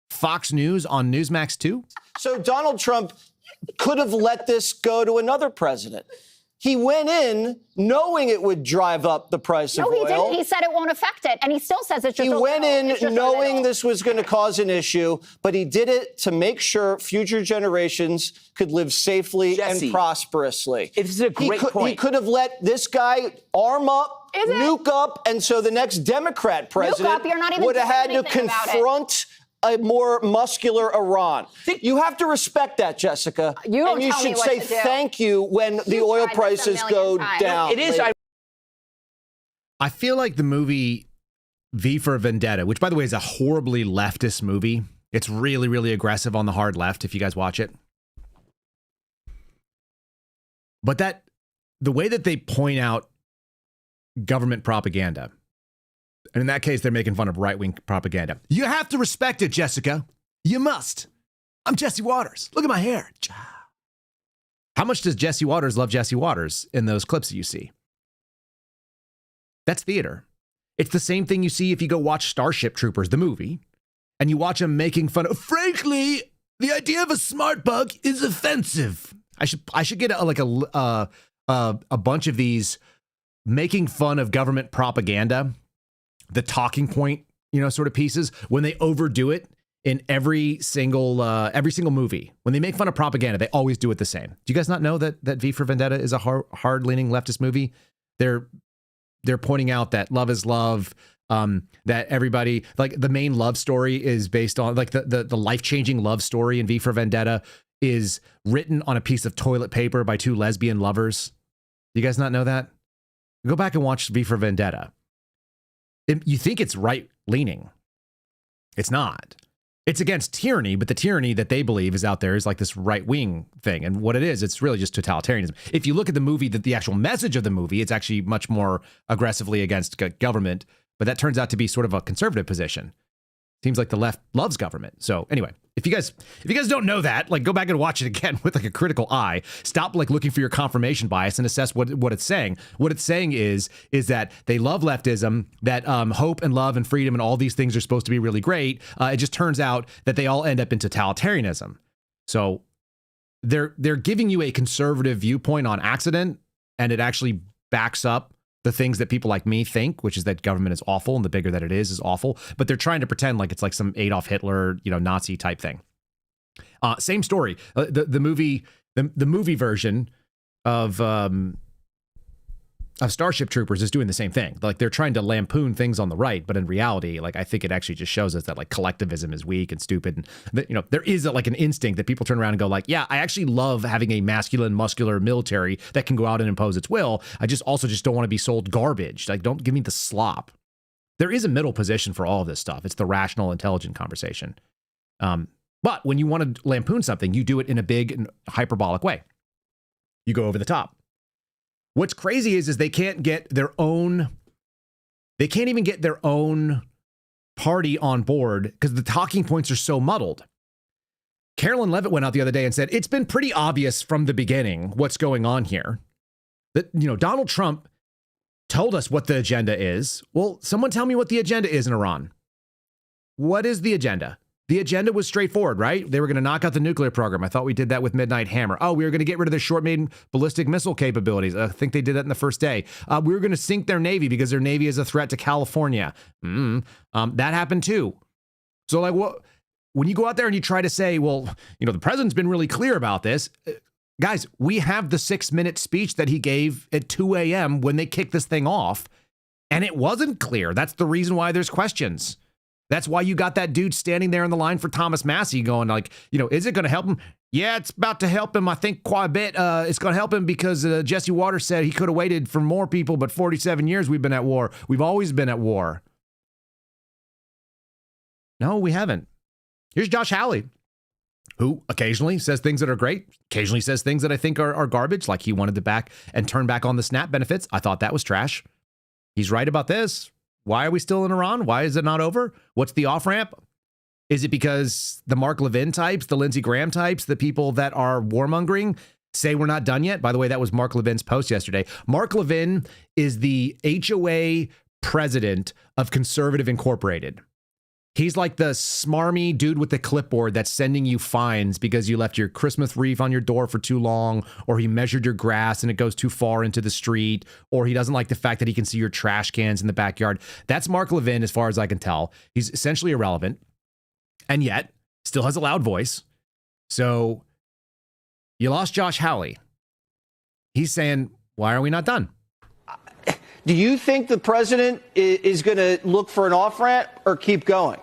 Fox News on Newsmax 2? So Donald Trump could have let this go to another president. He went in knowing it would drive up the price of oil. No, he didn't. He said it won't affect it. And he still says it's just He went in knowing this. this was going to cause an issue, but he did it to make sure future generations could live safely and prosperously. This is a great point. He could have let this guy arm up, nuke up, and so the next Democrat president would have had to confront a more muscular Iran. You have to respect that, Jessica. You should say thank you when the oil prices go down. It is. I feel like the movie V for Vendetta, which by the way is a horribly leftist movie. It's really, really aggressive on the hard left if you guys watch it. But the way that they point out government propaganda, and in that case, they're making fun of right-wing propaganda. You have to respect it, Jessica. You must. I'm Jesse Waters. Look at my hair. How much does Jesse Waters love Jesse Waters in those clips that you see? That's theater. It's the same thing you see if you go watch Starship Troopers, the movie, and you watch them making fun of, frankly, the idea of a smart bug is offensive. I should get a bunch of these making fun of government propaganda, the talking point, sort of pieces, when they overdo it in every single movie. When they make fun of propaganda, they always do it the same. Do you guys not know that V for Vendetta is a hard-leaning leftist movie? They're pointing out that love is love, that everybody, like the main love story is based on, like the life-changing love story in V for Vendetta is written on a piece of toilet paper by two lesbian lovers. Do you guys not know that? Go back and watch V for Vendetta. You think it's right-leaning. It's not. It's against tyranny, but the tyranny that they believe is out there is like this right-wing thing. And what it is, it's really just totalitarianism. If you look at the movie, the actual message of the movie, it's actually much more aggressively against government, but that turns out to be sort of a conservative position. Seems like the left loves government. So anyway, if you guys don't know that, like, go back and watch it again with like a critical eye. Stop like looking for your confirmation bias and assess what it's saying. What it's saying is that they love leftism, that hope and love and freedom and all these things are supposed to be really great. It just turns out that they all end up in totalitarianism. So they're giving you a conservative viewpoint on accident, and it actually backs up the things that people like me think, which is that government is awful and the bigger that it is awful. But they're trying to pretend like it's like some Adolf Hitler, Nazi type thing. Same story. The movie version of Starship Troopers is doing the same thing. Like, they're trying to lampoon things on the right, but in reality, like, I think it actually just shows us that like collectivism is weak and stupid. And that, there is like an instinct that people turn around and go like, yeah, I actually love having a masculine, muscular military that can go out and impose its will. I just don't want to be sold garbage. Like, don't give me the slop. There is a middle position for all of this stuff. It's the rational, intelligent conversation. But when you want to lampoon something, you do it in a big and hyperbolic way. You go over the top. What's crazy is they can't get their own, they can't even get their own party on board because the talking points are so muddled. Carolyn Levitt went out the other day and said, it's been pretty obvious from the beginning what's going on here. That, Donald Trump told us what the agenda is. Well, someone tell me what the agenda is in Iran. What is the agenda? The agenda was straightforward, right? They were going to knock out the nuclear program. I thought we did that with Midnight Hammer. Oh, we were going to get rid of their short-range ballistic missile capabilities. I think they did that in the first day. We were going to sink their Navy because their Navy is a threat to California. That happened too. So like, what? When you go out there and you try to say, well, the president's been really clear about this. Guys, we have the 6-minute speech that he gave at 2 a.m. when they kicked this thing off. And it wasn't clear. That's the reason why there's questions. That's why you got that dude standing there in the line for Thomas Massie going like, is it going to help him? Yeah, it's about to help him, I think, quite a bit. It's going to help him because Jesse Waters said he could have waited for more people, but 47 years we've been at war. We've always been at war. No, we haven't. Here's Josh Hawley, who occasionally says things that are great, occasionally says things that I think are garbage, like he wanted to back and turn back on the SNAP benefits. I thought that was trash. He's right about this. Why are we still in Iran? Why is it not over? What's the off-ramp? Is it because the Mark Levin types, the Lindsey Graham types, the people that are warmongering say we're not done yet? By the way, that was Mark Levin's post yesterday. Mark Levin is the HOA president of Conservative Incorporated. He's like the smarmy dude with the clipboard that's sending you fines because you left your Christmas wreath on your door for too long, or he measured your grass and it goes too far into the street, or he doesn't like the fact that he can see your trash cans in the backyard. That's Mark Levin, as far as I can tell. He's essentially irrelevant, and yet still has a loud voice. So you lost Josh Hawley. He's saying, why are we not done? Do you think the president is going to look for an off-ramp or keep going?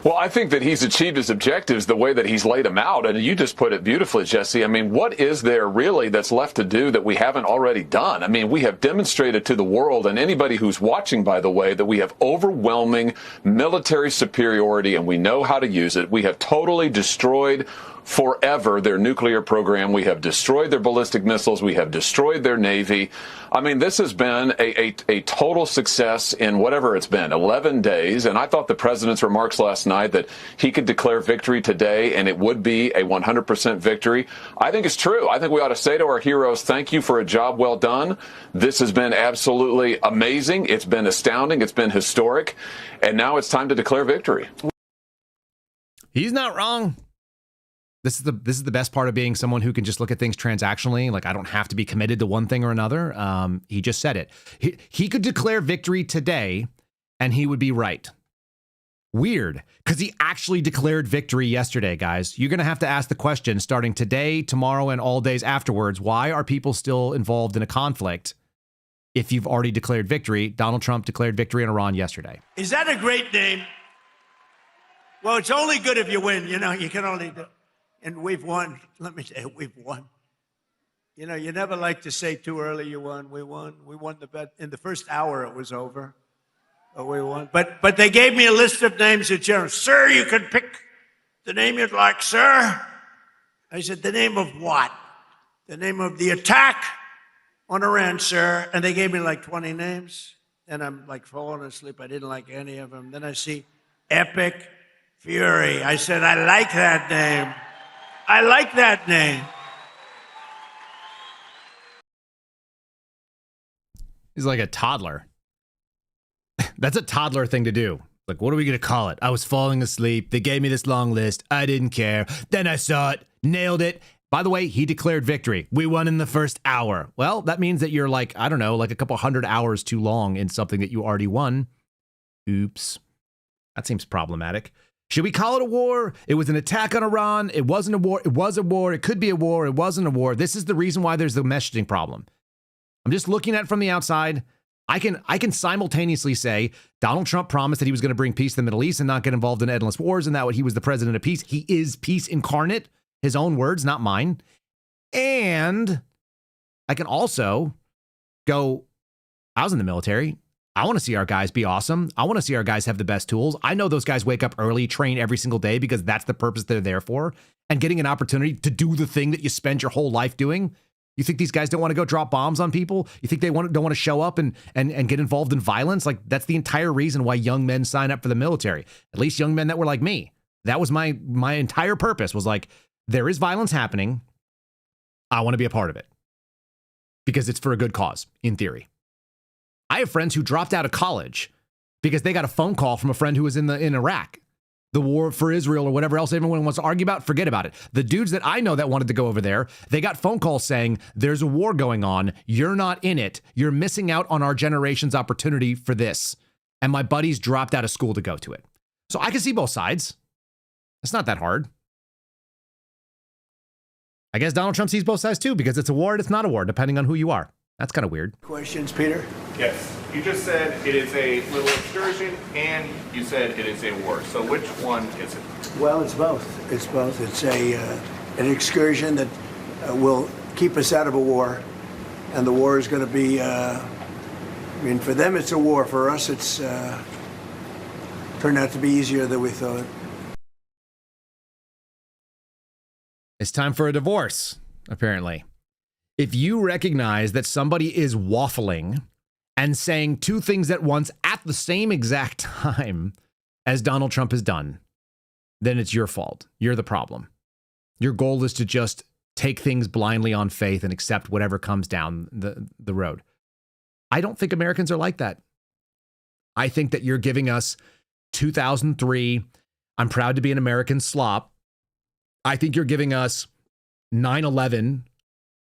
Well, I think that he's achieved his objectives the way that he's laid them out. And you just put it beautifully, Jesse. I mean, what is there really that's left to do that we haven't already done? I mean, we have demonstrated to the world and anybody who's watching, by the way, that we have overwhelming military superiority and we know how to use it. We have totally destroyed forever their nuclear program. We have destroyed their ballistic missiles. We have destroyed their Navy. I mean, this has been a total success in whatever it's been, 11 days. And I thought the president's remarks last night that he could declare victory today and it would be a 100% victory. I think it's true. I think we ought to say to our heroes, thank you for a job well done. This has been absolutely amazing. It's been astounding. It's been historic. And now it's time to declare victory. He's not wrong. This is the best part of being someone who can just look at things transactionally. Like, I don't have to be committed to one thing or another. He just said it. He could declare victory today and he would be right. Weird, because he actually declared victory yesterday, guys. You're going to have to ask the question starting today, tomorrow, and all days afterwards. Why are people still involved in a conflict if you've already declared victory? Donald Trump declared victory in Iran yesterday. Is that a great name? Well, it's only good if you win. You can only do. And we've won. Let me tell you, we've won. You never like to say too early you won. We won. We won the bet. In the first hour, it was over. But we won. But they gave me a list of names at General. Sir, you can pick the name you'd like, sir. I said, the name of what? The name of the attack on Iran, sir. And they gave me like 20 names. And I'm like falling asleep. I didn't like any of them. Then I see Epic Fury. I said, I like that name. I like that name. He's like a toddler. That's a toddler thing to do. Like, what are we going to call it? I was falling asleep. They gave me this long list. I didn't care. Then I saw it, nailed it. By the way, he declared victory. We won in the first hour. Well, that means that you're like, I don't know, like a couple hundred hours too long in something that you already won. Oops. That seems problematic. Should we call it a war? It was an attack on Iran. It wasn't a war. It was a war. It could be a war. It wasn't a war. This is the reason why there's the messaging problem. I'm just looking at it from the outside. I can simultaneously say Donald Trump promised that he was going to bring peace to the Middle East and not get involved in endless wars, and that he was the president of peace. He is peace incarnate. His own words, not mine. And I can also go, I was in the military. I want to see our guys be awesome. I want to see our guys have the best tools. I know those guys wake up early, train every single day because that's the purpose they're there for. And getting an opportunity to do the thing that you spend your whole life doing. You think these guys don't want to go drop bombs on people? You think they don't want to show up and get involved in violence? Like, that's the entire reason why young men sign up for the military. At least young men that were like me. That was my entire purpose, was like, there is violence happening. I want to be a part of it because it's for a good cause, in theory. I have friends who dropped out of college because they got a phone call from a friend who was in Iraq, the war for Israel or whatever else everyone wants to argue about. Forget about it. The dudes that I know that wanted to go over there, they got phone calls saying, there's a war going on. You're not in it. You're missing out on our generation's opportunity for this. And my buddies dropped out of school to go to it. So I can see both sides. It's not that hard. I guess Donald Trump sees both sides too, because it's a war and it's not a war, depending on who you are. That's kind of weird. Questions, Peter? Yes. You just said it is a little excursion, and you said it is a war. So which one is it? Well, it's both. It's both. It's an excursion that will keep us out of a war, and the war is going to be. I mean, for them it's a war. For us, it's turned out to be easier than we thought. It's time for a divorce, apparently. If you recognize that somebody is waffling and saying two things at once at the same exact time as Donald Trump has done, then it's your fault. You're the problem. Your goal is to just take things blindly on faith and accept whatever comes down the road. I don't think Americans are like that. I think that you're giving us 2003, I'm proud to be an American slop. I think you're giving us 9/11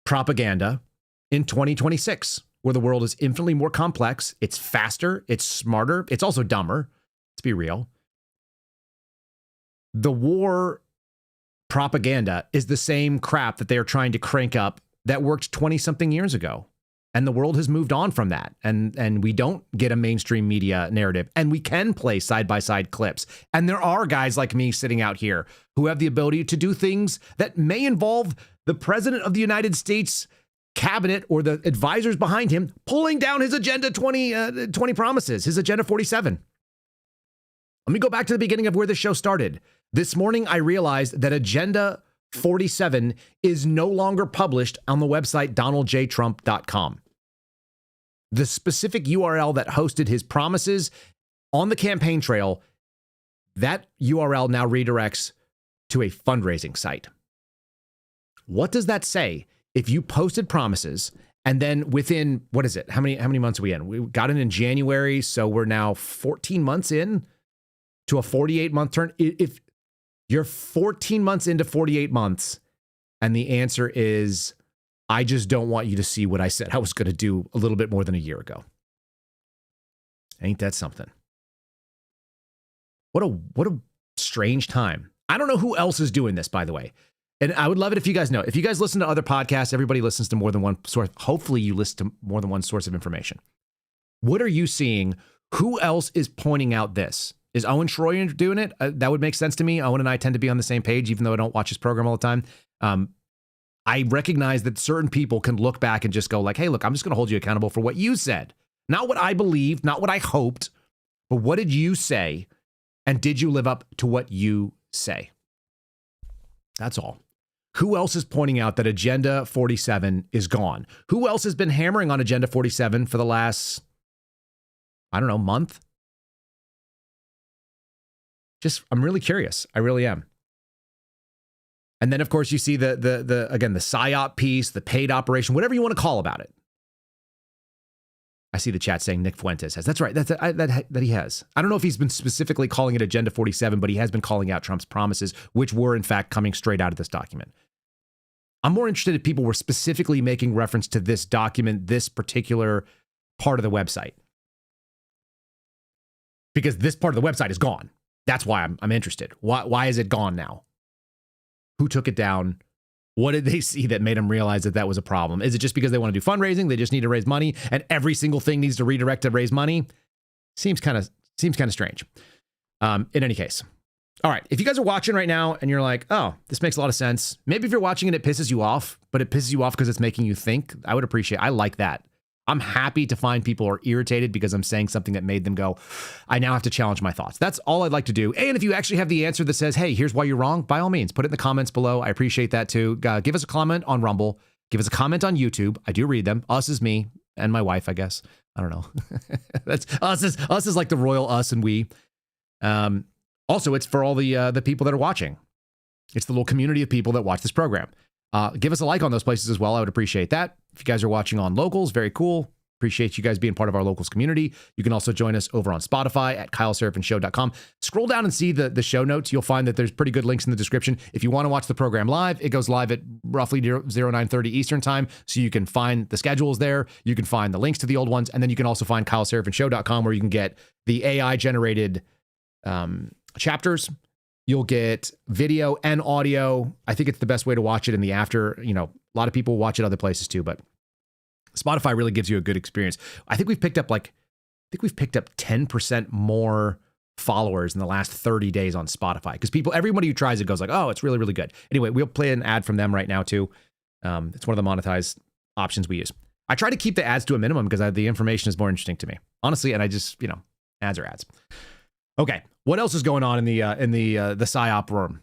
propaganda in 2026, where the world is infinitely more complex. It's faster. It's smarter. It's also dumber. Let's be real. The war propaganda is the same crap that they are trying to crank up that worked 20-something years ago. And the world has moved on from that. And we don't get a mainstream media narrative. And we can play side-by-side clips. And there are guys like me sitting out here who have the ability to do things that may involve the president of the United States cabinet or the advisors behind him pulling down his Agenda 20 promises, his Agenda 47. Let me go back to the beginning of where this show started. This morning, I realized that Agenda 47 is no longer published on the website donaldjtrump.com. The specific URL that hosted his promises on the campaign trail, that URL now redirects to a fundraising site. What does that say? If you posted promises and then within, what is it? How many months are we in? We got it in January, so we're now 14 months in to a 48-month turn. If you're 14 months into 48 months and the answer is, I just don't want you to see what I said I was going to do a little bit more than a year ago. Ain't that something? What a strange time. I don't know who else is doing this, by the way. And I would love it if you guys know. If you guys listen to other podcasts, everybody listens to more than one source. Hopefully you listen to more than one source of information. What are you seeing? Who else is pointing out this? Is Owen Schroyer doing it? That would make sense to me. Owen and I tend to be on the same page, even though I don't watch his program all the time. I recognize that certain people can look back and just go like, hey, look, I'm just going to hold you accountable for what you said. Not what I believed, not what I hoped, but what did you say? And did you live up to what you say? That's all. Who else is pointing out that Agenda 47 is gone? Who else has been hammering on Agenda 47 for the last, I don't know, month? I'm really curious. I really am. And then, of course, you see the PSYOP piece, the paid operation, whatever you want to call about it. I see the chat saying Nick Fuentes has. That's right. That he has. I don't know if he's been specifically calling it Agenda 47, but he has been calling out Trump's promises, which were, in fact, coming straight out of this document. I'm more interested if people were specifically making reference to this document, this particular part of the website. Because this part of the website is gone. That's why I'm interested. Why is it gone now? Who took it down? What did they see that made them realize that was a problem? Is it just because they want to do fundraising? They just need to raise money and every single thing needs to redirect to raise money? Seems kind of strange. In any case. All right. If you guys are watching right now and you're like, oh, this makes a lot of sense. Maybe if you're watching and it pisses you off, but it pisses you off because it's making you think, I would appreciate it. I like that. I'm happy to find people are irritated because I'm saying something that made them go, I now have to challenge my thoughts. That's all I'd like to do. And if you actually have the answer that says, hey, here's why you're wrong, by all means, put it in the comments below. I appreciate that too. Give us a comment on Rumble. Give us a comment on YouTube. I do read them. Us is me and my wife, I guess. I don't know. That's us is like the royal us and we. Also, it's for all the people that are watching. It's the little community of people that watch this program. Give us a like on those places as well. I would appreciate that. If you guys are watching on Locals, very cool. Appreciate you guys being part of our Locals community. You can also join us over on Spotify at KyleSeraphinShow.com. Scroll down and see the show notes. You'll find that there's pretty good links in the description. If you want to watch the program live, it goes live at roughly 0930 Eastern time. So you can find the schedules there. You can find the links to the old ones. And then you can also find KyleSeraphinShow.com where you can get the AI-generated chapters. You'll get video and audio. I think it's the best way to watch it in the after. You know, a lot of people watch it other places too, but Spotify really gives you a good experience. I think we've picked up 10% more followers in the last 30 days on Spotify, because everybody who tries it goes like, oh, it's really, really good. Anyway, we'll play an ad from them right now too. It's one of the monetized options we use. I try to keep the ads to a minimum because the information is more interesting to me, honestly. And I just, ads are ads. Okay. What else is going on in the PSYOP room?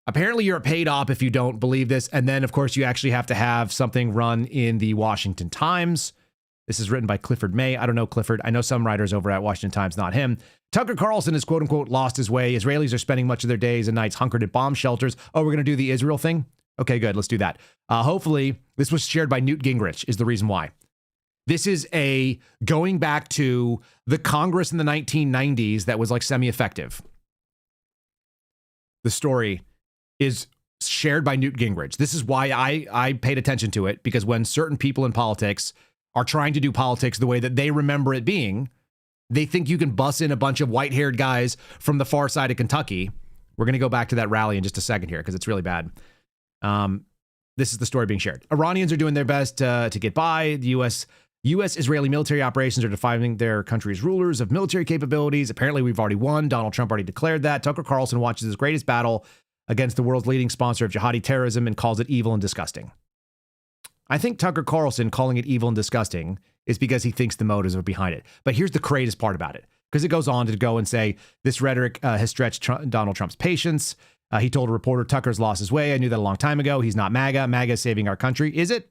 Apparently you're a paid op if you don't believe this. And then of course you actually have to have something run in the Washington Times. This is written by Clifford May. I don't know Clifford. I know some writers over at Washington Times, not him. Tucker Carlson has quote unquote lost his way. Israelis are spending much of their days and nights hunkered at bomb shelters. Oh, we're going to do the Israel thing? Okay, good. Let's do that. Hopefully this was shared by Newt Gingrich is the reason why. This is going back to the Congress in the 1990s that was like semi-effective. The story is shared by Newt Gingrich. This is why I paid attention to it, because when certain people in politics are trying to do politics the way that they remember it being, they think you can bus in a bunch of white-haired guys from the far side of Kentucky. We're going to go back to that rally in just a second here because it's really bad. This is the story being shared. Iranians are doing their best to get by. The U.S.-Israeli military operations are defining their country's rulers of military capabilities. Apparently, we've already won. Donald Trump already declared that. Tucker Carlson watches his greatest battle against the world's leading sponsor of jihadi terrorism and calls it evil and disgusting. I think Tucker Carlson calling it evil and disgusting is because he thinks the motives are behind it. But here's the greatest part about it, because it goes on to go and say this rhetoric has stretched Donald Trump's patience. He told a reporter, Tucker's lost his way. I knew that a long time ago. He's not MAGA. MAGA is saving our country. Is it?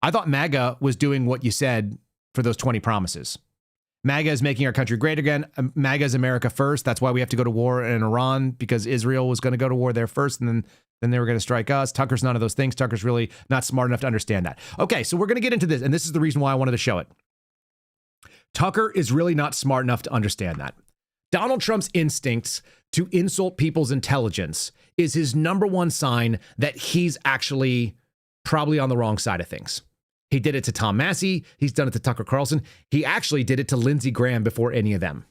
I thought MAGA was doing what you said for those 20 promises. MAGA is making our country great again. MAGA is America first. That's why we have to go to war in Iran, because Israel was going to go to war there first, and then they were going to strike us. Tucker's none of those things. Tucker's really not smart enough to understand that. Okay, so we're going to get into this, and this is the reason why I wanted to show it. Tucker is really not smart enough to understand that. Donald Trump's instincts to insult people's intelligence is his number one sign that he's actually probably on the wrong side of things. He did it to Tom Massie. He's done it to Tucker Carlson. He actually did it to Lindsey Graham before any of them.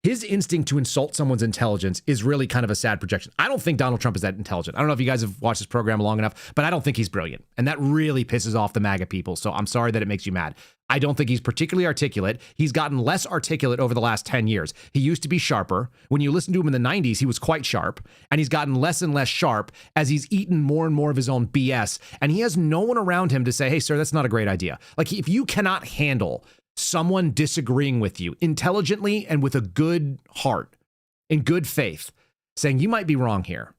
His instinct to insult someone's intelligence is really kind of a sad projection. I don't think Donald Trump is that intelligent. I don't know if you guys have watched this program long enough, but I don't think he's brilliant. And that really pisses off the MAGA people. So I'm sorry that it makes you mad. I don't think he's particularly articulate. He's gotten less articulate over the last 10 years. He used to be sharper. When you listen to him in the 90s, he was quite sharp. And he's gotten less and less sharp as he's eaten more and more of his own BS. And he has no one around him to say, hey, sir, that's not a great idea. Like, if you cannot handle someone disagreeing with you intelligently and with a good heart, in good faith, saying you might be wrong here.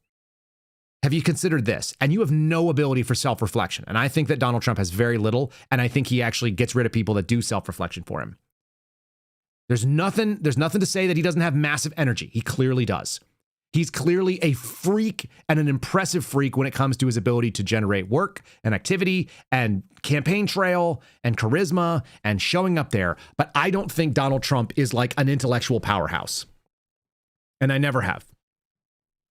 Have you considered this? And you have no ability for self-reflection. And I think that Donald Trump has very little, and I think he actually gets rid of people that do self-reflection for him. There's nothing to say that he doesn't have massive energy. He clearly does. He's clearly a freak, and an impressive freak when it comes to his ability to generate work and activity and campaign trail and charisma and showing up there. But I don't think Donald Trump is like an intellectual powerhouse. And I never have.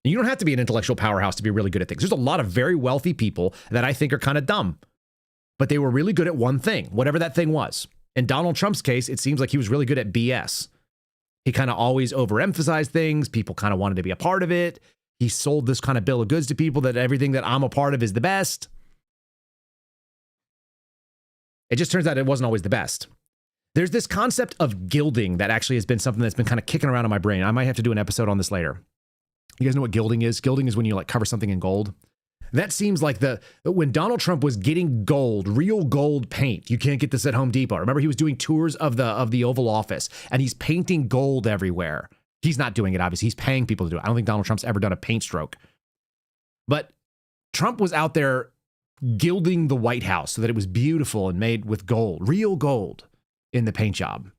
And you don't have to be an intellectual powerhouse to be really good at things. There's a lot of very wealthy people that I think are kind of dumb, but they were really good at one thing, whatever that thing was. In Donald Trump's case, it seems like he was really good at BS. He kind of always overemphasized things. People kind of wanted to be a part of it. He sold this kind of bill of goods to people that everything that I'm a part of is the best. It just turns out it wasn't always the best. There's this concept of gilding that actually has been something that's been kind of kicking around in my brain. I might have to do an episode on this later. You guys know what gilding is? Gilding is when you like cover something in gold. That seems like when Donald Trump was getting gold, real gold paint. You can't get this at Home Depot. Remember, he was doing tours of the Oval Office, and he's painting gold everywhere. He's not doing it, obviously. He's paying people to do it. I don't think Donald Trump's ever done a paint stroke. But Trump was out there gilding the White House so that it was beautiful and made with gold, real gold in the paint job.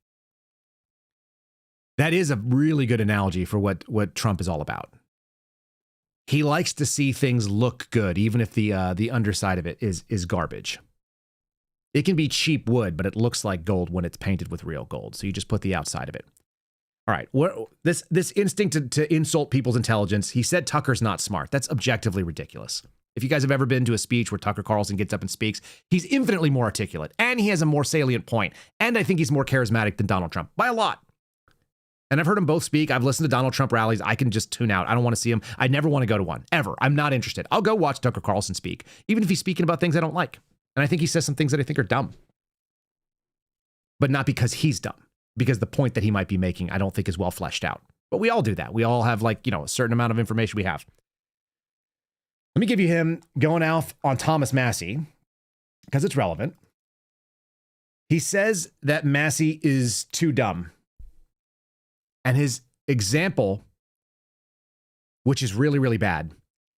That is a really good analogy for what Trump is all about. He likes to see things look good, even if the underside of it is garbage. It can be cheap wood, but it looks like gold when it's painted with real gold. So you just put the outside of it. All right, this instinct to insult people's intelligence. He said Tucker's not smart. That's objectively ridiculous. If you guys have ever been to a speech where Tucker Carlson gets up and speaks, he's infinitely more articulate, and he has a more salient point. And I think he's more charismatic than Donald Trump by a lot. And I've heard them both speak. I've listened to Donald Trump rallies. I can just tune out. I don't want to see him. I never want to go to one, ever. I'm not interested. I'll go watch Tucker Carlson speak, even if he's speaking about things I don't like. And I think he says some things that I think are dumb. But not because he's dumb. Because the point that he might be making, I don't think is well fleshed out. But we all do that. We all have like, a certain amount of information we have. Let me give you him going off on Thomas Massie, because it's relevant. He says that Massie is too dumb. And his example, which is really, really bad,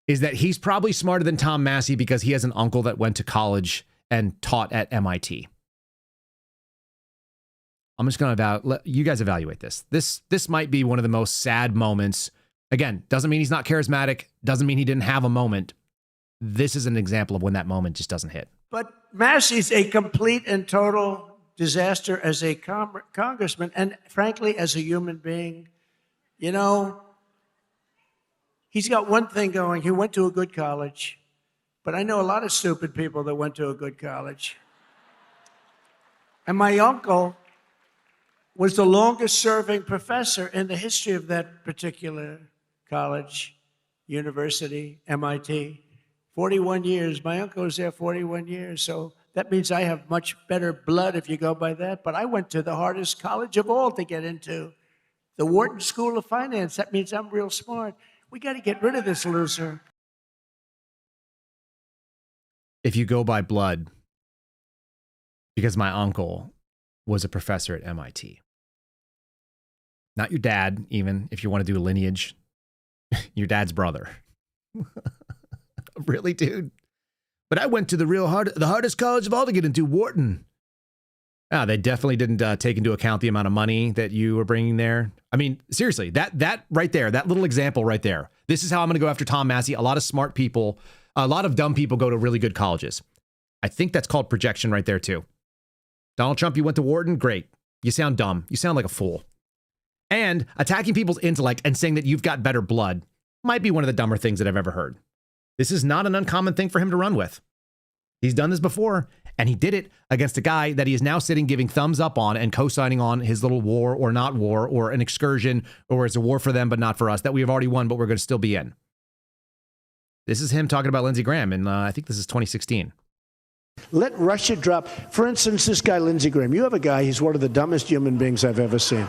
is that he's probably smarter than Tom Massie because he has an uncle that went to college and taught at MIT. I'm just going to let you guys evaluate this. This might be one of the most sad moments. Again, doesn't mean he's not charismatic. Doesn't mean he didn't have a moment. This is an example of when that moment just doesn't hit. But Massie's a complete and total disaster as a congressman and, frankly, as a human being. You know, he's got one thing going. He went to a good college. But I know a lot of stupid people that went to a good college. And my uncle was the longest-serving professor in the history of that particular college, university, MIT. 41 years. My uncle was there 41 years, so that means I have much better blood if you go by that. But I went to the hardest college of all to get into, the Wharton School of Finance. That means I'm real smart. We got to get rid of this loser. If you go by blood, because my uncle was a professor at MIT. Not your dad, even if you want to do a lineage. Your dad's brother. Really, dude? But I went to the hardest college of all to get into, Wharton. They definitely didn't take into account the amount of money that you were bringing there. I mean, seriously, that right there, that little example right there. This is how I'm going to go after Tom Massie. A lot of smart people, a lot of dumb people go to really good colleges. I think that's called projection right there, too. Donald Trump, you went to Wharton? Great. You sound dumb. You sound like a fool. And attacking people's intellect and saying that you've got better blood might be one of the dumber things that I've ever heard. This is not an uncommon thing for him to run with. He's done this before, and he did it against a guy that he is now sitting giving thumbs up on and co-signing on his little war or not war or an excursion or it's a war for them but not for us that we have already won but we're going to still be in. This is him talking about Lindsey Graham, and I think this is 2016. Let Russia drop. For instance, this guy, Lindsey Graham. You have a guy, he's one of the dumbest human beings I've ever seen.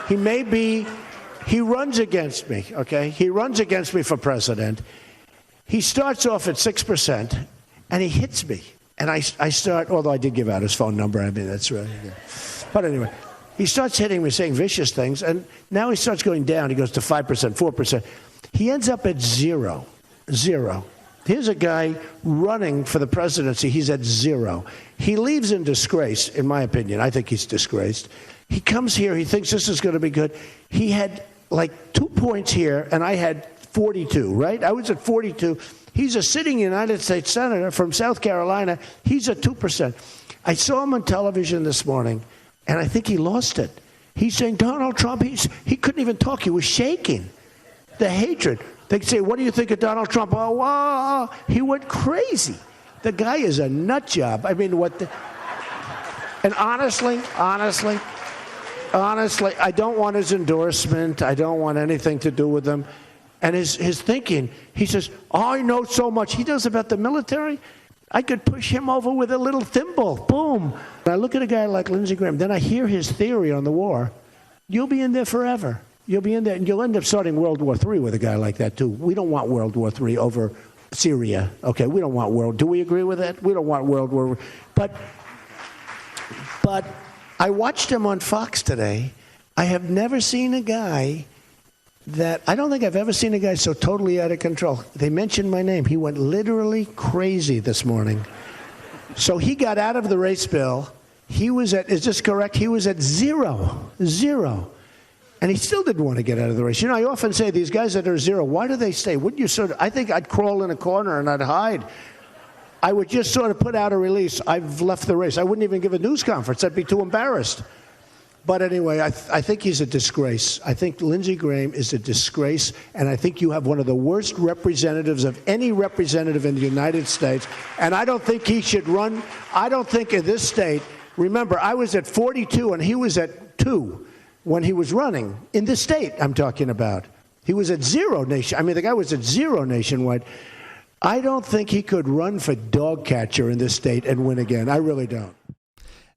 He runs against me, okay? He runs against me for president. He starts off at 6%, and he hits me. And I start, although I did give out his phone number, I mean, that's really good. But anyway, he starts hitting me, saying vicious things, and now he starts going down. He goes to 5%, 4%. He ends up at zero. Here's a guy running for the presidency. He's at zero. He leaves in disgrace, in my opinion. I think he's disgraced. He comes here. He thinks this is going to be good. He had like 2 points here, and I had 42, right? I was at 42. He's a sitting United States Senator from South Carolina. He's at 2%. I saw him on television this morning, and I think he lost it. He's saying, Donald Trump, he couldn't even talk. He was shaking. The hatred. They say, what do you think of Donald Trump? Oh, wow. He went crazy. The guy is a nut job. I mean, and honestly, I don't want his endorsement. I don't want anything to do with him. And his thinking, he says, I know so much. He knows about the military. I could push him over with a little thimble. Boom. And I look at a guy like Lindsey Graham. Then I hear his theory on the war. You'll be in there forever. You'll be in there, and you'll end up starting World War III with a guy like that, too. We don't want World War III over Syria. Okay, we don't want do we agree with that? We don't want World War. But I watched him on Fox today. I have never seen a guy I don't think I've ever seen a guy so totally out of control. They mentioned my name. He went literally crazy this morning. So he got out of the race, Bill. He was at, is this correct? He was at zero. And he still didn't want to get out of the race. You know, I often say these guys that are zero, why do they stay? Wouldn't you I think I'd crawl in a corner and I'd hide. I would just sort of put out a release. I've left the race. I wouldn't even give a news conference. I'd be too embarrassed. But anyway, I think he's a disgrace. I think Lindsey Graham is a disgrace, and I think you have one of the worst representatives of any representative in the United States, and I don't think he should run. I don't think in this state, remember, I was at 42 and he was at 2 when he was running. In this state I'm talking about. He was at zero nation. I mean, the guy was at zero nationwide. I don't think he could run for dog catcher in this state and win again. I really don't.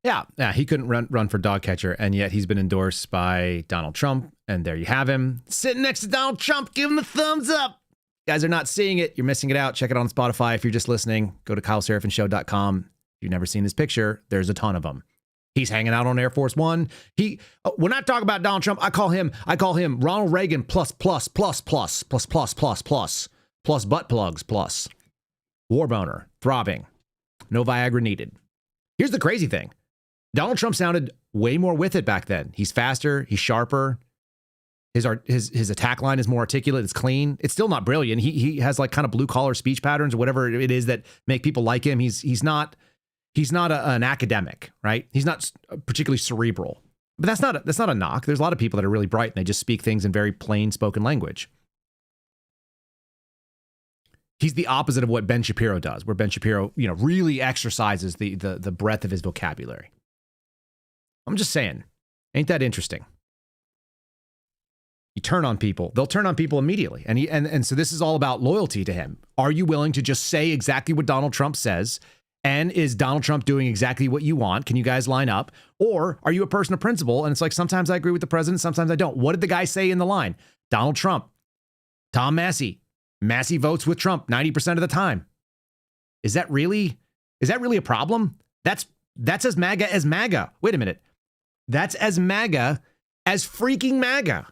Yeah, he couldn't run for dog catcher, and yet he's been endorsed by Donald Trump, and there you have him, sitting next to Donald Trump, giving the thumbs up. You guys are not seeing it. You're missing it out. Check it on Spotify. If you're just listening, go to KyleSeraphinShow.com. If you've never seen his picture, there's a ton of them. He's hanging out on Air Force One. When I talk about Donald Trump, I call him Ronald Reagan plus butt plugs plus. War boner, throbbing, no Viagra needed. Here's the crazy thing. Donald Trump sounded way more with it back then. He's faster, he's sharper. His attack line is more articulate, it's clean. It's still not brilliant. He has like kind of blue collar speech patterns or whatever it is that make people like him. He's not an academic, right? He's not particularly cerebral. But that's not a knock. There's a lot of people that are really bright and they just speak things in very plain spoken language. He's the opposite of what Ben Shapiro does, where Ben Shapiro, really exercises the breadth of his vocabulary. I'm just saying, ain't that interesting? You turn on people, they'll turn on people immediately. And so this is all about loyalty to him. Are you willing to just say exactly what Donald Trump says? And is Donald Trump doing exactly what you want? Can you guys line up? Or are you a person of principle? And it's like, sometimes I agree with the president, sometimes I don't. What did the guy say in the line? Donald Trump, Tom Massie. Massie votes with Trump 90% of the time. Is that really a problem? That's as MAGA as MAGA. Wait a minute. That's as MAGA as freaking MAGA.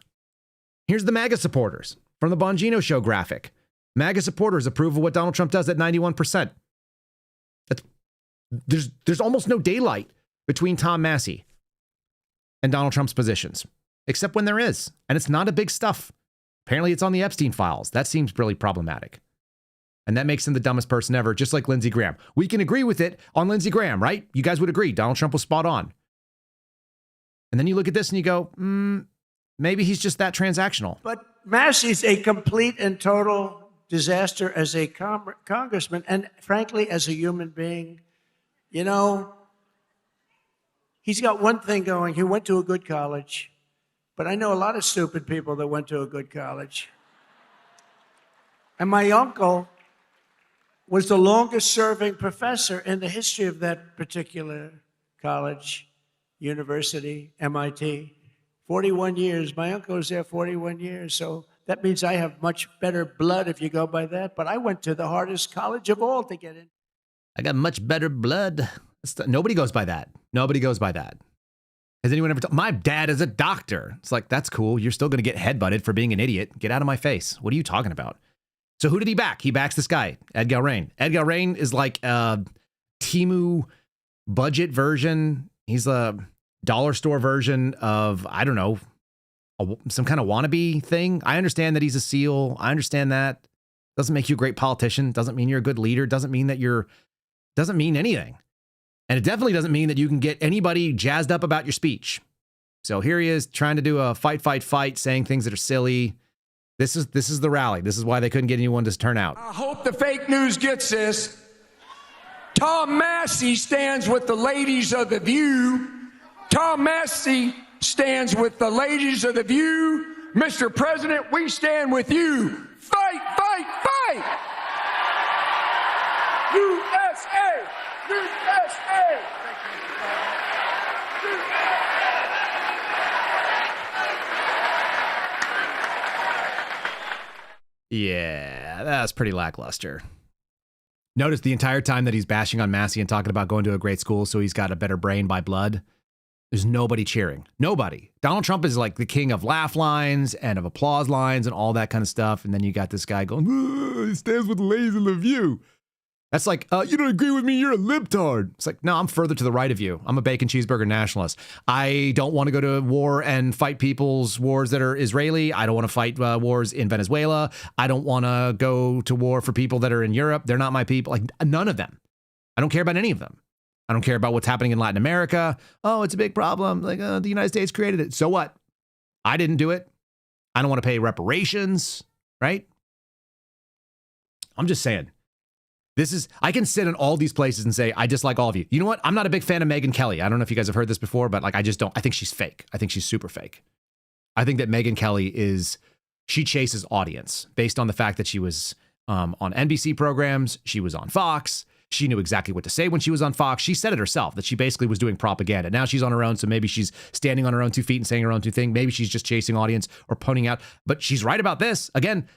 Here's the MAGA supporters from the Bongino Show graphic. MAGA supporters approve of what Donald Trump does at 91%. There's almost no daylight between Tom Massie and Donald Trump's positions, except when there is. And it's not a big stuff. Apparently it's on the Epstein files. That seems really problematic. And that makes him the dumbest person ever, just like Lindsey Graham. We can agree with it on Lindsey Graham, right? You guys would agree. Donald Trump was spot on. And then you look at this and you go, maybe he's just that transactional. But Massie's a complete and total disaster as a congressman and, frankly, as a human being. He's got one thing going. He went to a good college. But I know a lot of stupid people that went to a good college. And my uncle was the longest serving professor in the history of that particular college, university, MIT. 41 years. My uncle was there 41 years. So that means I have much better blood if you go by that. But I went to the hardest college of all to get in. I got much better blood. Nobody goes by that. Nobody goes by that. Has anyone ever told? My dad is a doctor. It's like, that's cool. You're still going to get headbutted for being an idiot. Get out of my face. What are you talking about? So who did he back? He backs this guy, Ed Galrain. Ed Galrain is like a Temu budget version. He's a dollar store version of, I don't know, some kind of wannabe thing. I understand that he's a SEAL. I understand that. Doesn't make you a great politician. Doesn't mean you're a good leader. Doesn't mean anything. And it definitely doesn't mean that you can get anybody jazzed up about your speech. So here he is trying to do a fight, saying things that are silly. This is the rally. This is why they couldn't get anyone to turn out. I hope the fake news gets this. Tom Massie stands with the ladies of The View. Tom Massie stands with the ladies of The View. Mr. President, we stand with you. Fight, fight, fight! USA! USA! Yeah, that's pretty lackluster. Notice the entire time that he's bashing on Massie and talking about going to a great school so he's got a better brain by blood, there's nobody cheering. Nobody. Donald Trump is like the king of laugh lines and of applause lines and all that kind of stuff. And then you got this guy going, he stands with the ladies of The View. That's like, you don't agree with me, you're a libtard. It's like, no, I'm further to the right of you. I'm a bacon cheeseburger nationalist. I don't want to go to war and fight people's wars that are Israeli. I don't want to fight wars in Venezuela. I don't want to go to war for people that are in Europe. They're not my people. Like, none of them. I don't care about any of them. I don't care about what's happening in Latin America. Oh, it's a big problem. Like, the United States created it. So what? I didn't do it. I don't want to pay reparations, right? I'm just saying. I can sit in all these places and say, I dislike all of you. You know what? I'm not a big fan of Megyn Kelly. I don't know if you guys have heard this before, but like, I just don't. I think she's fake. I think she's super fake. I think that Megyn Kelly she chases audience based on the fact that she was on NBC programs. She was on Fox. She knew exactly what to say when she was on Fox. She said it herself that she basically was doing propaganda. Now she's on her own, so maybe she's standing on her own 2 feet and saying her own 2 things. Maybe she's just chasing audience or pointing out. But she's right about this. Again,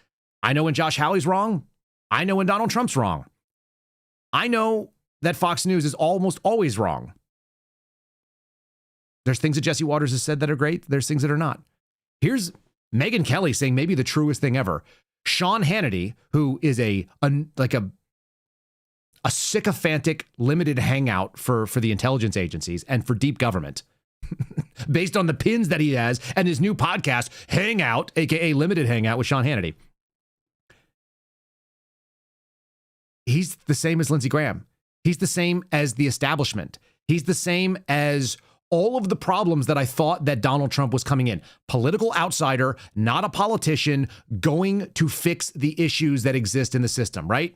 I know when Josh Hawley's wrong. I know when Donald Trump's wrong. I know that Fox News is almost always wrong. There's things that Jesse Waters has said that are great. There's things that are not. Here's Megyn Kelly saying maybe the truest thing ever. Sean Hannity, who is a sycophantic limited hangout for the intelligence agencies and for deep government, based on the pins that he has and his new podcast, Hangout, aka Limited Hangout with Sean Hannity. He's the same as Lindsey Graham. He's the same as the establishment. He's the same as all of the problems that I thought that Donald Trump was coming in. Political outsider, not a politician, going to fix the issues that exist in the system, right?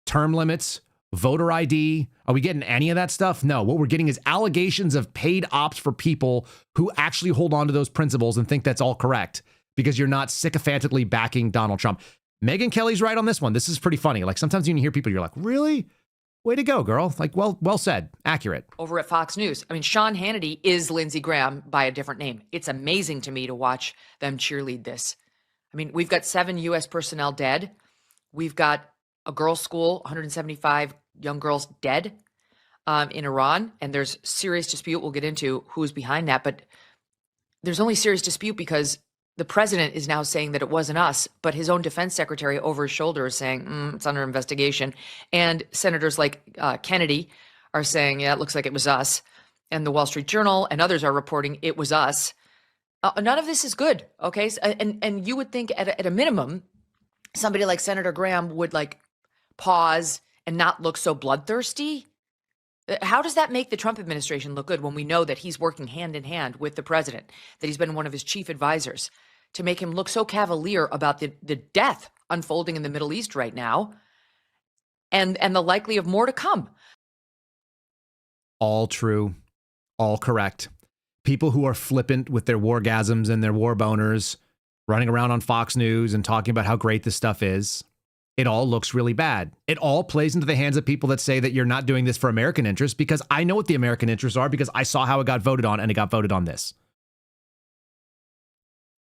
Term limits, voter ID. Are we getting any of that stuff? No. What we're getting is allegations of paid ops for people who actually hold on to those principles and think that's all correct because you're not sycophantically backing Donald Trump. Megyn Kelly's right on this one. This is pretty funny. Like sometimes when you hear people, you're like, really? Way to go, girl. Like, well said. Accurate. Over at Fox News. I mean, Sean Hannity is Lindsey Graham by a different name. It's amazing to me to watch them cheerlead this. I mean, we've got 7 U.S. personnel dead. We've got a girls' school, 175 young girls dead in Iran. And there's serious dispute. We'll get into who's behind that. But there's only serious dispute because the president is now saying that it wasn't us, but his own defense secretary over his shoulder is saying it's under investigation. And senators like Kennedy are saying, yeah, it looks like it was us. And the Wall Street Journal and others are reporting it was us. None of this is good. Okay. And you would think at a minimum, somebody like Senator Graham would like pause and not look so bloodthirsty. How does that make the Trump administration look good when we know that he's working hand in hand with the president, that he's been one of his chief advisors to make him look so cavalier about the death unfolding in the Middle East right now and the likely of more to come? All true, all correct. People who are flippant with their wargasms and their war boners running around on Fox News and talking about how great this stuff is. It all looks really bad. It all plays into the hands of people that say that you're not doing this for American interests because I know what the American interests are because I saw how it got voted on and it got voted on this.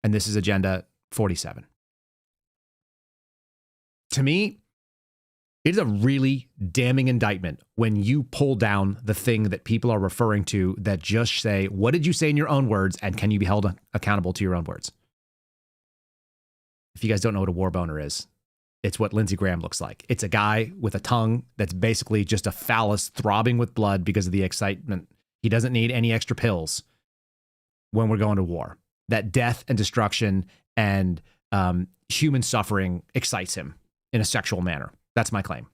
And this is Agenda 47. To me, it is a really damning indictment when you pull down the thing that people are referring to that just say, what did you say in your own words? And can you be held accountable to your own words? If you guys don't know what a war boner is, it's what Lindsey Graham looks like. It's a guy with a tongue that's basically just a phallus throbbing with blood because of the excitement. He doesn't need any extra pills when we're going to war. That death and destruction and human suffering excites him in a sexual manner. That's my claim.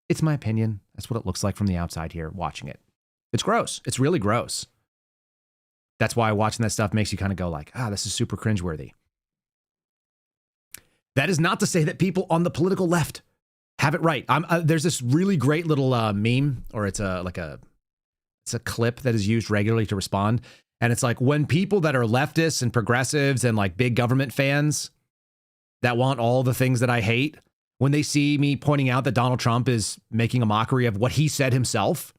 It's my opinion. That's what it looks like from the outside here watching it. It's gross. It's really gross. That's why watching that stuff makes you kind of go like, this is super cringeworthy. That is not to say that people on the political left have it right. There's this really great little meme, or it's a clip that is used regularly to respond. And it's like when people that are leftists and progressives and like big government fans that want all the things that I hate, when they see me pointing out that Donald Trump is making a mockery of what he said himself,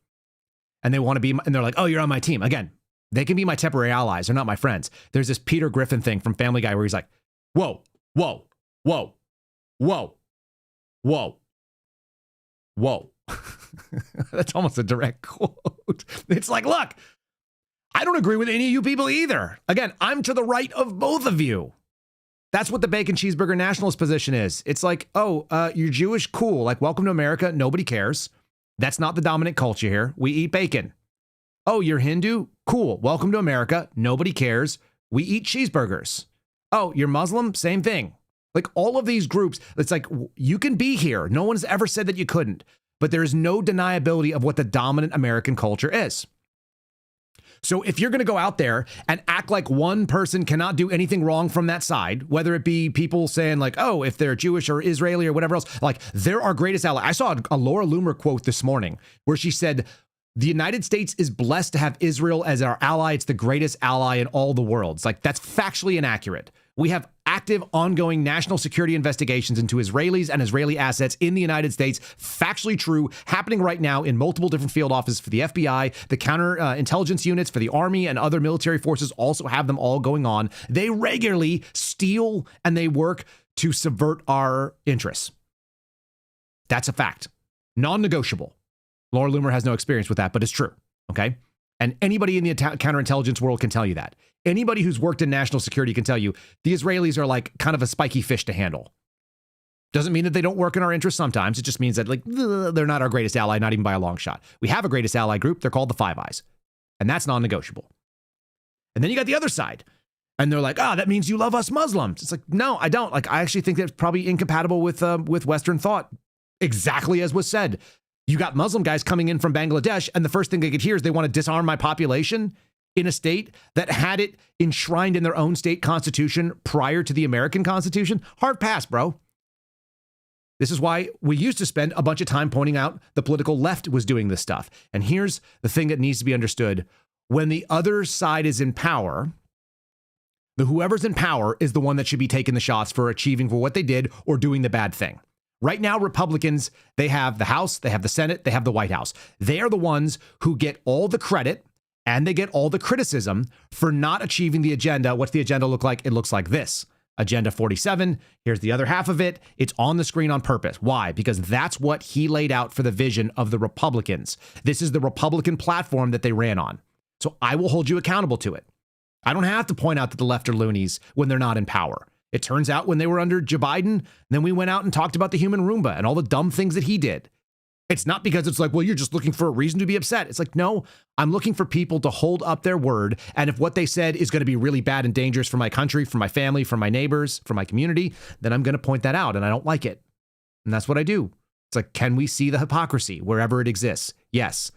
and they want to be, and they're like, oh, you're on my team. Again, they can be my temporary allies. They're not my friends. There's this Peter Griffin thing from Family Guy where he's like, whoa, whoa. Whoa, whoa, whoa, whoa. That's almost a direct quote. It's like, look, I don't agree with any of you people either. Again, I'm to the right of both of you. That's what the bacon cheeseburger nationalist position is. It's like, you're Jewish, cool. Like, welcome to America. Nobody cares. That's not the dominant culture here. We eat bacon. Oh, you're Hindu? Cool. Welcome to America. Nobody cares. We eat cheeseburgers. Oh, you're Muslim? Same thing. Like all of these groups, it's like you can be here. No one's ever said that you couldn't, but there is no deniability of what the dominant American culture is. So if you're going to go out there and act like one person cannot do anything wrong from that side, whether it be people saying like, oh, if they're Jewish or Israeli or whatever else, like they're our greatest ally. I saw a Laura Loomer quote this morning where she said, the United States is blessed to have Israel as our ally. It's the greatest ally in all the world. It's like, that's factually inaccurate. We have active, ongoing national security investigations into Israelis and Israeli assets in the United States. Factually true, happening right now in multiple different field offices for the FBI, the counter intelligence units for the Army, and other military forces also have them all going on. They regularly steal and they work to subvert our interests. That's a fact. Non-negotiable. Laura Loomer has no experience with that, but it's true. Okay? And anybody in the counterintelligence world can tell you that. Anybody who's worked in national security can tell you the Israelis are like kind of a spiky fish to handle. Doesn't mean that they don't work in our interests sometimes. It just means that like they're not our greatest ally, not even by a long shot. We have a greatest ally group. They're called the Five Eyes. And that's non-negotiable. And then you got the other side. And they're like, that means you love us Muslims. It's like, no, I don't. Like, I actually think that's probably incompatible with Western thought. Exactly as was said. You got Muslim guys coming in from Bangladesh, and the first thing they could hear is they want to disarm my population in a state that had it enshrined in their own state constitution prior to the American Constitution. Hard pass, bro. This is why we used to spend a bunch of time pointing out the political left was doing this stuff. And here's the thing that needs to be understood. When the other side is in power, whoever's in power is the one that should be taking the shots for achieving for what they did or doing the bad thing. Right now, Republicans, they have the House, they have the Senate, they have the White House. They are the ones who get all the credit and they get all the criticism for not achieving the agenda. What's the agenda look like? It looks like this. Agenda 47. Here's the other half of it. It's on the screen on purpose. Why? Because that's what he laid out for the vision of the Republicans. This is the Republican platform that they ran on. So I will hold you accountable to it. I don't have to point out that the left are loonies when they're not in power. It turns out when they were under Joe Biden, then we went out and talked about the human Roomba and all the dumb things that he did. It's not because it's like, well, you're just looking for a reason to be upset. It's like, no, I'm looking for people to hold up their word. And if what they said is going to be really bad and dangerous for my country, for my family, for my neighbors, for my community, then I'm going to point that out. And I don't like it. And that's what I do. It's like, can we see the hypocrisy wherever it exists? Yes.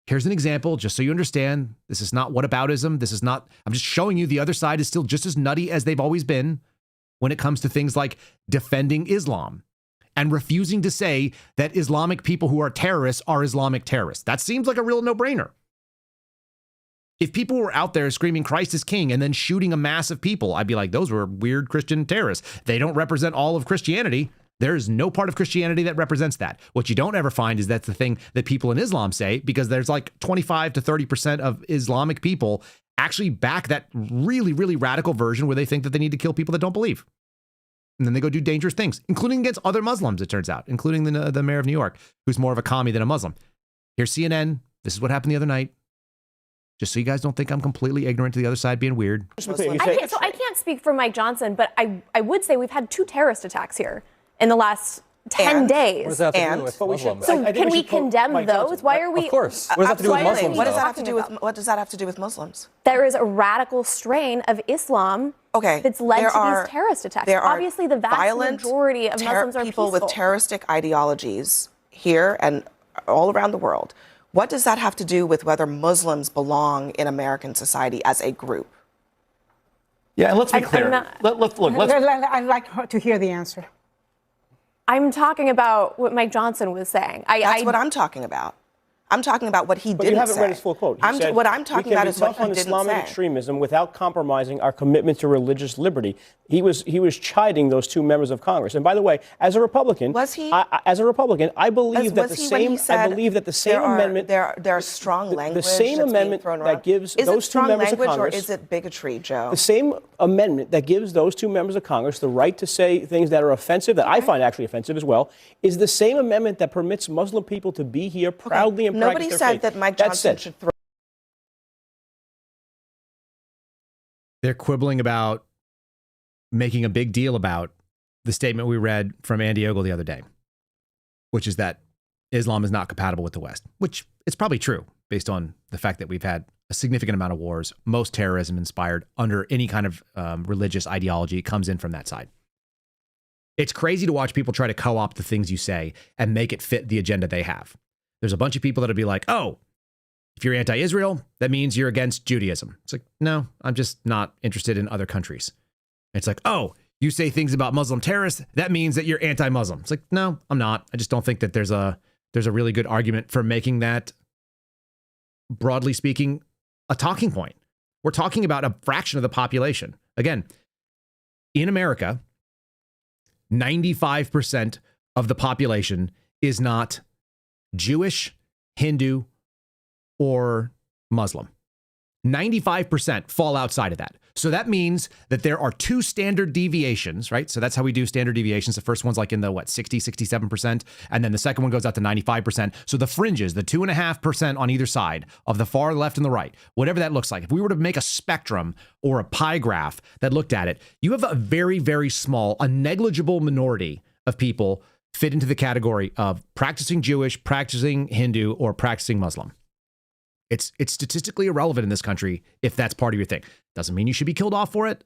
Here's an example, just so you understand. This is not whataboutism. This is not, I'm just showing you the other side is still just as nutty as they've always been when it comes to things like defending Islam and refusing to say that Islamic people who are terrorists are Islamic terrorists. That seems like a real no-brainer. If people were out there screaming Christ is king and then shooting a mass of people, I'd be like, those were weird Christian terrorists. They don't represent all of Christianity. There is no part of Christianity that represents that. What you don't ever find is that's the thing that people in Islam say, because there's like 25 to 30% of Islamic people actually back that really, really radical version where they think that they need to kill people that don't believe. And then they go do dangerous things, including against other Muslims, it turns out, including the mayor of New York, who's more of a commie than a Muslim. Here's CNN. This is what happened the other night. Just so you guys don't think I'm completely ignorant to the other side being weird. I can't speak for Mike Johnson, but I would say we've had 2 terrorist attacks here in the last 10 days. What does that have to do with Muslims? So can we condemn those? Why are we? Of course. What does that have to do with Muslims? What does that have to do with Muslims? There is a radical strain of Islam that's led to these terrorist attacks. Obviously, the vast majority of Muslims are people with terroristic ideologies here and all around the world. What does that have to do with whether Muslims belong in American society as a group? Yeah, and let's be clear. I'd like to hear the answer. I'm talking about what Mike Johnson was saying. That's what I'm talking about. I'm talking about what he didn't say. But you haven't read his full quote. What I'm talking about is what he didn't say. We can be tough on Islamic extremism without compromising our commitment to religious liberty. He was chiding those 2 members of Congress. And by the way, as a Republican, was he? As a Republican, I believe that the same. I believe that the same amendment. There are strong language. The same amendment that gives those 2 members of Congress. Or is it bigotry, Joe? The same amendment that gives those 2 members of Congress the right to say things that are offensive, that I find actually offensive as well, is the same amendment that permits Muslim people to be here proudly and practice their faith. Nobody said that Mike Johnson should throw. They're quibbling about making a big deal about the statement we read from Andy Ogle the other day, which is that Islam is not compatible with the West, which is probably true based on the fact that we've had a significant amount of wars, most terrorism inspired under any kind of religious ideology comes in from that side. It's crazy to watch people try to co-opt the things you say and make it fit the agenda they have. There's a bunch of people that'll be like, oh, if you're anti-Israel, that means you're against Judaism. It's like, no, I'm just not interested in other countries. It's like, oh, you say things about Muslim terrorists, that means that you're anti-Muslim. It's like, no, I'm not. I just don't think that there's a really good argument for making that, broadly speaking, a talking point. We're talking about a fraction of the population. Again, in America, 95% of the population is not Jewish, Hindu, or Muslim. 95% fall outside of that. So that means that there are two standard deviations, right? So that's how we do standard deviations. The first one's like in the 60, 67%. And then the second one goes out to 95%. So the fringes, the 2.5% on either side of the far left and the right, whatever that looks like. If we were to make a spectrum or a pie graph that looked at it, you have a very, very small, a negligible minority of people fit into the category of practicing Jewish, practicing Hindu, or practicing Muslim. It's statistically irrelevant in this country if that's part of your thing. Doesn't mean you should be killed off for it.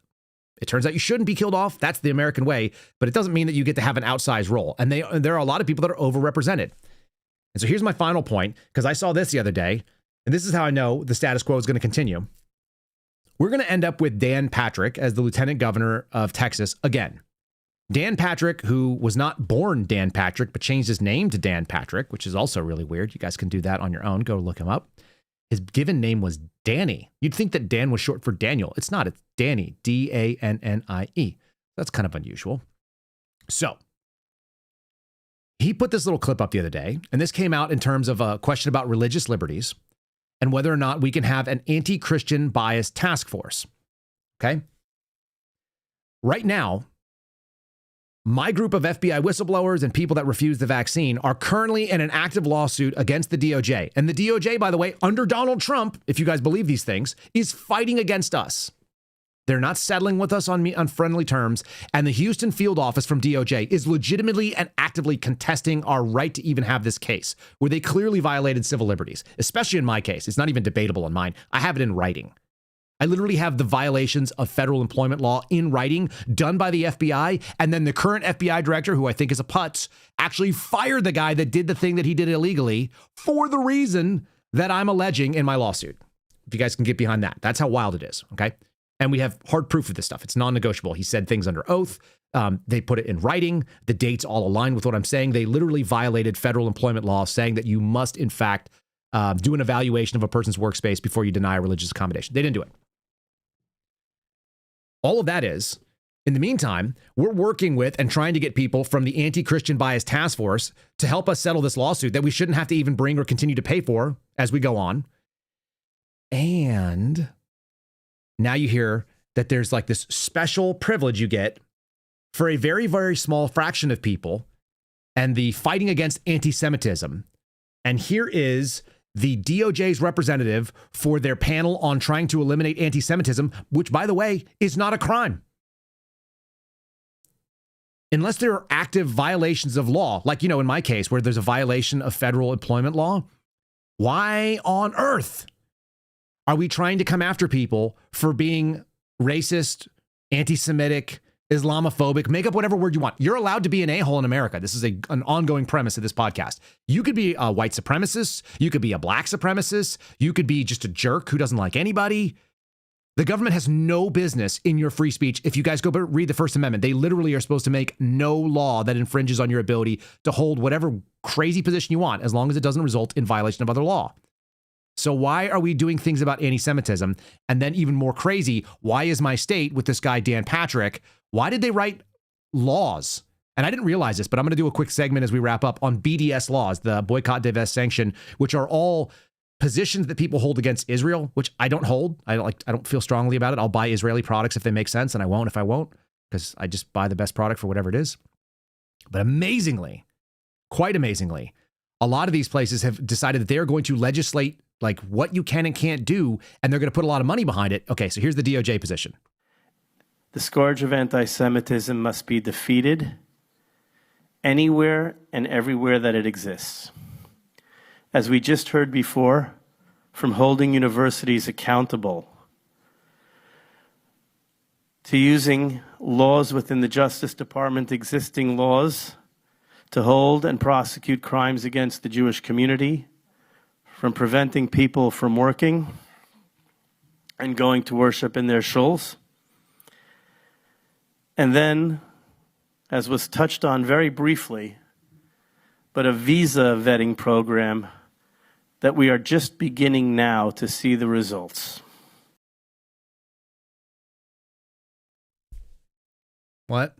It turns out you shouldn't be killed off. That's the American way. But it doesn't mean that you get to have an outsized role. And there are a lot of people that are overrepresented. And so here's my final point, because I saw this the other day, and this is how I know the status quo is going to continue. We're going to end up with Dan Patrick as the lieutenant governor of Texas again. Dan Patrick, who was not born Dan Patrick, but changed his name to Dan Patrick, which is also really weird. You guys can do that on your own. Go look him up. His given name was Danny. You'd think that Dan was short for Daniel. It's not. It's Danny, D-A-N-N-I-E. That's kind of unusual. So he put this little clip up the other day, and this came out in terms of a question about religious liberties and whether or not we can have an anti-Christian bias task force. Okay? Right now, my group of FBI whistleblowers and people that refuse the vaccine are currently in an active lawsuit against the DOJ. And the DOJ, by the way, under Donald Trump, if you guys believe these things, is fighting against us. They're not settling with us on friendly terms. And the Houston field office from DOJ is legitimately and actively contesting our right to even have this case, where they clearly violated civil liberties, especially in my case. It's not even debatable in mine. I have it in writing. I literally have the violations of federal employment law in writing done by the FBI. And then the current FBI director, who I think is a putz, actually fired the guy that did the thing that he did illegally for the reason that I'm alleging in my lawsuit. If you guys can get behind that, that's how wild it is. Okay. And we have hard proof of this stuff. It's non-negotiable. He said things under oath. They put it in writing. The dates all align with what I'm saying. They literally violated federal employment law, saying that you must, in fact, do an evaluation of a person's workspace before you deny a religious accommodation. They didn't do it. All of that is, in the meantime, we're working with and trying to get people from the anti-Christian bias task force to help us settle this lawsuit that we shouldn't have to even bring or continue to pay for as we go on. And now you hear that there's like this special privilege you get for a very, very small fraction of people and the fighting against anti-Semitism. And here is the DOJ's representative for their panel on trying to eliminate anti-Semitism, which, by the way, is not a crime. Unless there are active violations of law, like, in my case, where there's a violation of federal employment law, why on earth are we trying to come after people for being racist, anti-Semitic, Islamophobic, make up whatever word you want? You're allowed to be an a-hole in America. This is an ongoing premise of this podcast. You could be a white supremacist. You could be a black supremacist. You could be just a jerk who doesn't like anybody. The government has no business in your free speech. If you guys go read the First Amendment, they literally are supposed to make no law that infringes on your ability to hold whatever crazy position you want, as long as it doesn't result in violation of other law. So why are we doing things about anti-Semitism? And then even more crazy, why is my state with this guy, Dan Patrick, why did they write laws? And I didn't realize this, but I'm going to do a quick segment as we wrap up on BDS laws, the boycott, divest, sanction, which are all positions that people hold against Israel, which I don't hold. I don't feel strongly about it. I'll buy Israeli products if they make sense, and I won't if I won't, because I just buy the best product for whatever it is. But amazingly, quite amazingly, a lot of these places have decided that they are going to legislate like what you can and can't do, and they're going to put a lot of money behind it. Okay, so here's the DOJ position. The scourge of anti-Semitism must be defeated anywhere and everywhere that it exists. As we just heard before, from holding universities accountable to using laws within the Justice Department, existing laws, to hold and prosecute crimes against the Jewish community, from preventing people from working and going to worship in their shuls. And then, as was touched on very briefly, but a visa vetting program that we are just beginning now to see the results. What?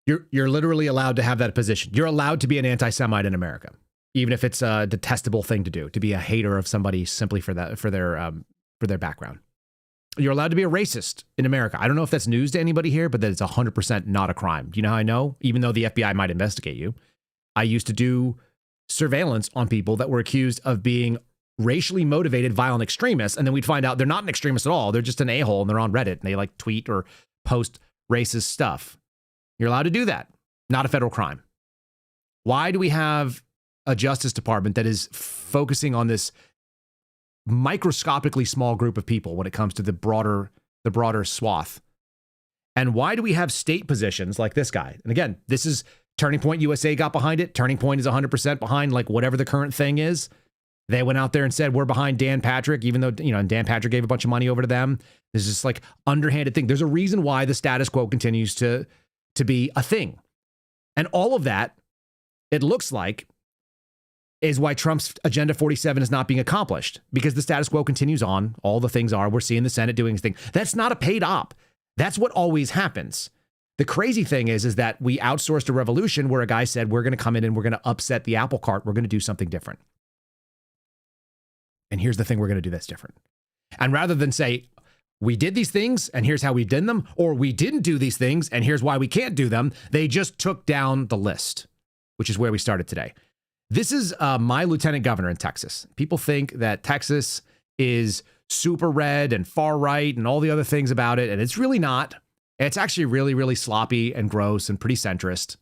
You're literally allowed to have that position. You're allowed to be an anti-Semite in America, even if it's a detestable thing to do, to be a hater of somebody simply for their background. You're allowed to be a racist in America. I don't know if that's news to anybody here, but that it's 100% not a crime. Do you know how I know? Even though the FBI might investigate you, I used to do surveillance on people that were accused of being racially motivated violent extremists, and then we'd find out they're not an extremist at all. They're just an a-hole, and they're on Reddit, and they like tweet or post racist stuff. You're allowed to do that. Not a federal crime. Why do we have a Justice Department that is focusing on this microscopically small group of people when it comes to the broader swath? And why do we have state positions like this guy? And again, this is Turning Point USA got behind it. Turning Point is 100% behind like whatever the current thing is. They went out there and said, we're behind Dan Patrick, even though, Dan Patrick gave a bunch of money over to them. There's this like underhanded thing. There's a reason why the status quo continues to be a thing. And all of that, it looks like, is why Trump's Agenda 47 is not being accomplished, because the status quo continues on. All the things are. We're seeing the Senate doing this thing. That's not a paid op. That's what always happens. The crazy thing is that we outsourced a revolution where a guy said, we're going to come in and we're going to upset the apple cart. We're going to do something different. And here's the thing we're going to do that's different. And rather than say, we did these things and here's how we did them, or we didn't do these things and here's why we can't do them, they just took down the list, which is where we started today. This is my lieutenant governor in Texas. People think that Texas is super red and far right and all the other things about it, and it's really not. It's actually really, really sloppy and gross and pretty centrist.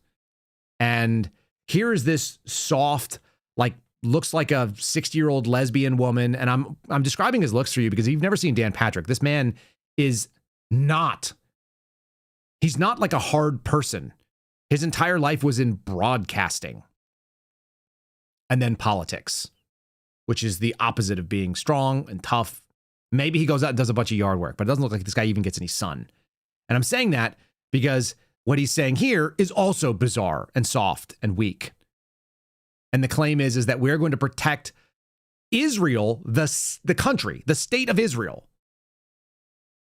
And here is this soft, like, looks like a 60-year-old lesbian woman. And I'm describing his looks for you because you've never seen Dan Patrick. This man is not, he's not like a hard person. His entire life was in broadcasting and then politics, which is the opposite of being strong and tough. Maybe he goes out and does a bunch of yard work, but it doesn't look like this guy even gets any sun. And I'm saying that because what he's saying here is also bizarre and soft and weak. And the claim is that we're going to protect Israel, the country, the state of Israel,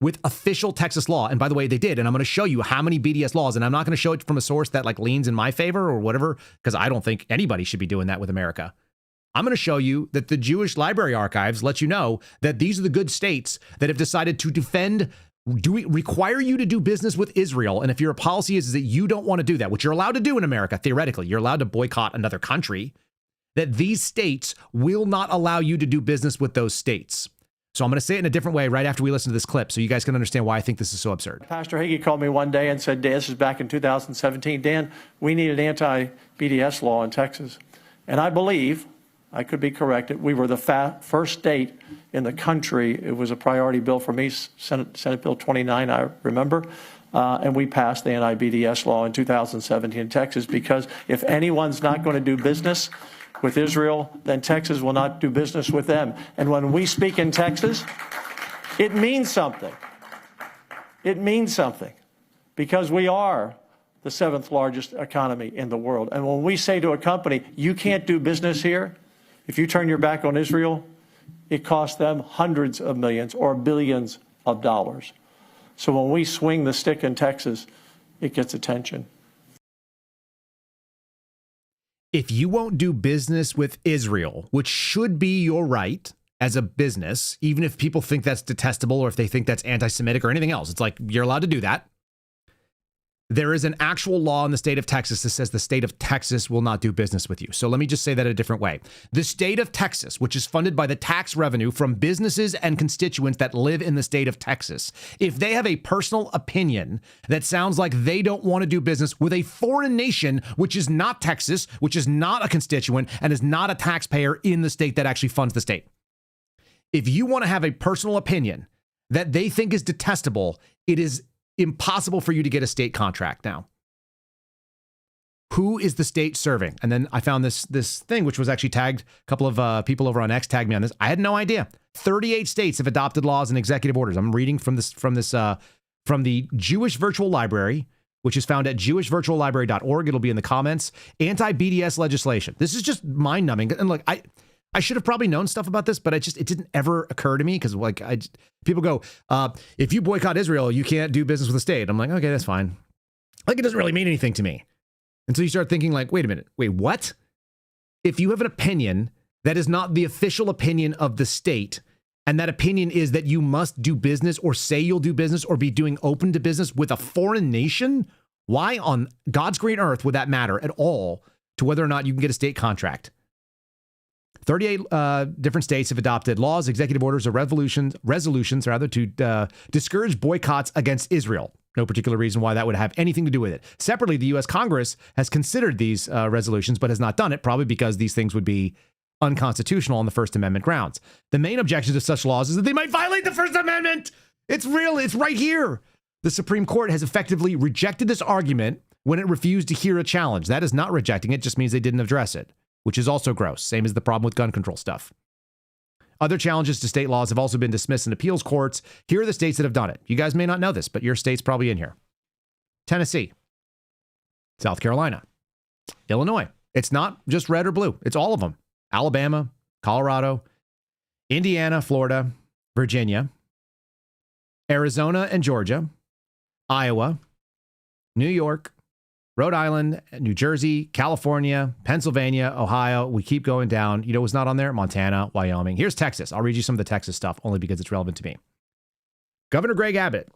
with official Texas law. And by the way, they did. And I'm going to show you how many BDS laws. And I'm not going to show it from a source that like leans in my favor or whatever, because I don't think anybody should be doing that with America. I'm going to show you that the Jewish Library Archives let you know that these are the good states that have decided to defend, require you to do business with Israel. And if your policy is that you don't want to do that, which you're allowed to do in America, theoretically, you're allowed to boycott another country, that these states will not allow you to do business with those states. So I'm going to say it in a different way right after we listen to this clip so you guys can understand why I think this is so absurd. Pastor Hagee called me one day and said, Dan, this is back in 2017, Dan, we need an anti-BDS law in Texas. And I believe, I could be corrected, we were the first state in the country. It was a priority bill for me, Senate Bill 29, I remember. And we passed the anti-BDS law in 2017 in Texas, because if anyone's not going to do business with Israel, then Texas will not do business with them. And when we speak in Texas, it means something. It means something, because we are the 7th largest economy in the world. And when we say to a company, you can't do business here, if you turn your back on Israel, it costs them hundreds of millions or billions of dollars. So when we swing the stick in Texas, it gets attention. If you won't do business with Israel, which should be your right as a business, even if people think that's detestable or if they think that's anti-Semitic or anything else, it's like you're allowed to do that. There is an actual law in the state of Texas that says the state of Texas will not do business with you. So let me just say that a different way. The state of Texas, which is funded by the tax revenue from businesses and constituents that live in the state of Texas, if they have a personal opinion that sounds like they don't want to do business with a foreign nation, which is not Texas, which is not a constituent and is not a taxpayer in the state that actually funds the state. If you want to have a personal opinion that they think is detestable, it is impossible for you to get a state contract now. Who is the state serving? And then I found this thing, which was actually tagged. A couple of people over on X tagged me on this. I had no idea. 38 states have adopted laws and executive orders. I'm reading from the Jewish Virtual Library, which is found at jewishvirtuallibrary.org. It'll be in the comments. Anti-BDS legislation. This is just mind-numbing. And look, I should have probably known stuff about this, but it didn't ever occur to me because people go, if you boycott Israel, you can't do business with the state. I'm like, okay, that's fine. Like, it doesn't really mean anything to me. Until you start thinking like, wait a minute, wait, what? If you have an opinion that is not the official opinion of the state, and that opinion is that you must do business or say you'll do business or be doing open to business with a foreign nation, why on God's green earth would that matter at all to whether or not you can get a state contract? 38 different states have adopted laws, executive orders, or resolutions to discourage boycotts against Israel. No particular reason why that would have anything to do with it. Separately, the U.S. Congress has considered these resolutions, but has not done it, probably because these things would be unconstitutional on the First Amendment grounds. The main objection to such laws is that they might violate the First Amendment. It's real. It's right here. The Supreme Court has effectively rejected this argument when it refused to hear a challenge. That is not rejecting it, just means they didn't address it, which is also gross. Same as the problem with gun control stuff. Other challenges to state laws have also been dismissed in appeals courts. Here are the states that have done it. You guys may not know this, but your state's probably in here. Tennessee, South Carolina, Illinois. It's not just red or blue. It's all of them. Alabama, Colorado, Indiana, Florida, Virginia, Arizona and Georgia, Iowa, New York, Rhode Island, New Jersey, California, Pennsylvania, Ohio. We keep going down. You know what's not on there? Montana, Wyoming. Here's Texas. I'll read you some of the Texas stuff only because it's relevant to me. Governor Greg Abbott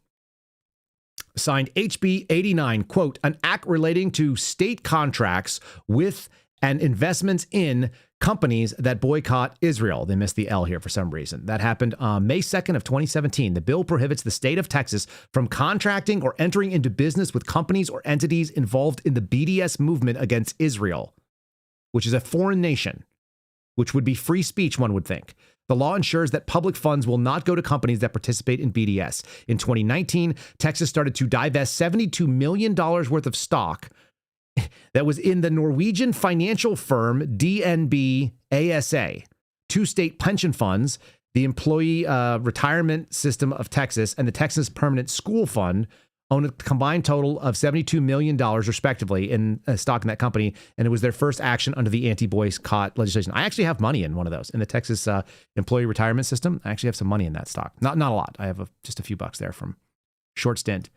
signed HB 89, quote, an act relating to state contracts with and investments in companies that boycott Israel. They missed the L here for some reason. That happened on May 2nd of 2017. The bill prohibits the state of Texas from contracting or entering into business with companies or entities involved in the BDS movement against Israel, which is a foreign nation, which would be free speech, one would think. The law ensures that public funds will not go to companies that participate in BDS. In 2019, Texas started to divest $72 million worth of stock that was in the Norwegian financial firm DNB ASA, two state pension funds, the Employee Retirement System of Texas, and the Texas Permanent School Fund own a combined total of $72 million, respectively, in stock in that company. And it was their first action under the anti-boycott legislation. I actually have money in one of those, in the Texas Employee Retirement System. I actually have some money in that stock. Not a lot. I have just a few bucks there from short stint.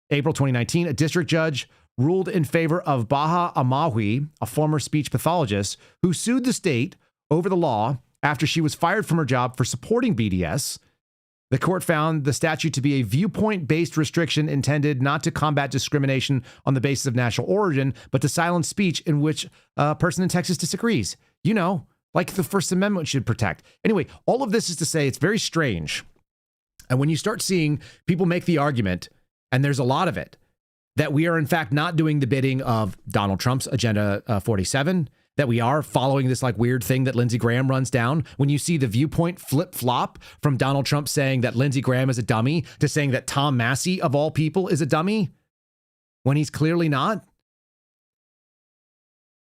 April 2019, a district judge ruled in favor of Baha Amawi, a former speech pathologist, who sued the state over the law after she was fired from her job for supporting BDS. The court found the statute to be a viewpoint-based restriction intended not to combat discrimination on the basis of national origin, but to silence speech in which a person in Texas disagrees. You know, like the First Amendment should protect. Anyway, all of this is to say it's very strange. And when you start seeing people make the argument, and there's a lot of it, that we are in fact not doing the bidding of Donald Trump's Agenda 47, that we are following this like weird thing that Lindsey Graham runs down. When you see the viewpoint flip-flop from Donald Trump saying that Lindsey Graham is a dummy to saying that Tom Massie, of all people, is a dummy, when he's clearly not.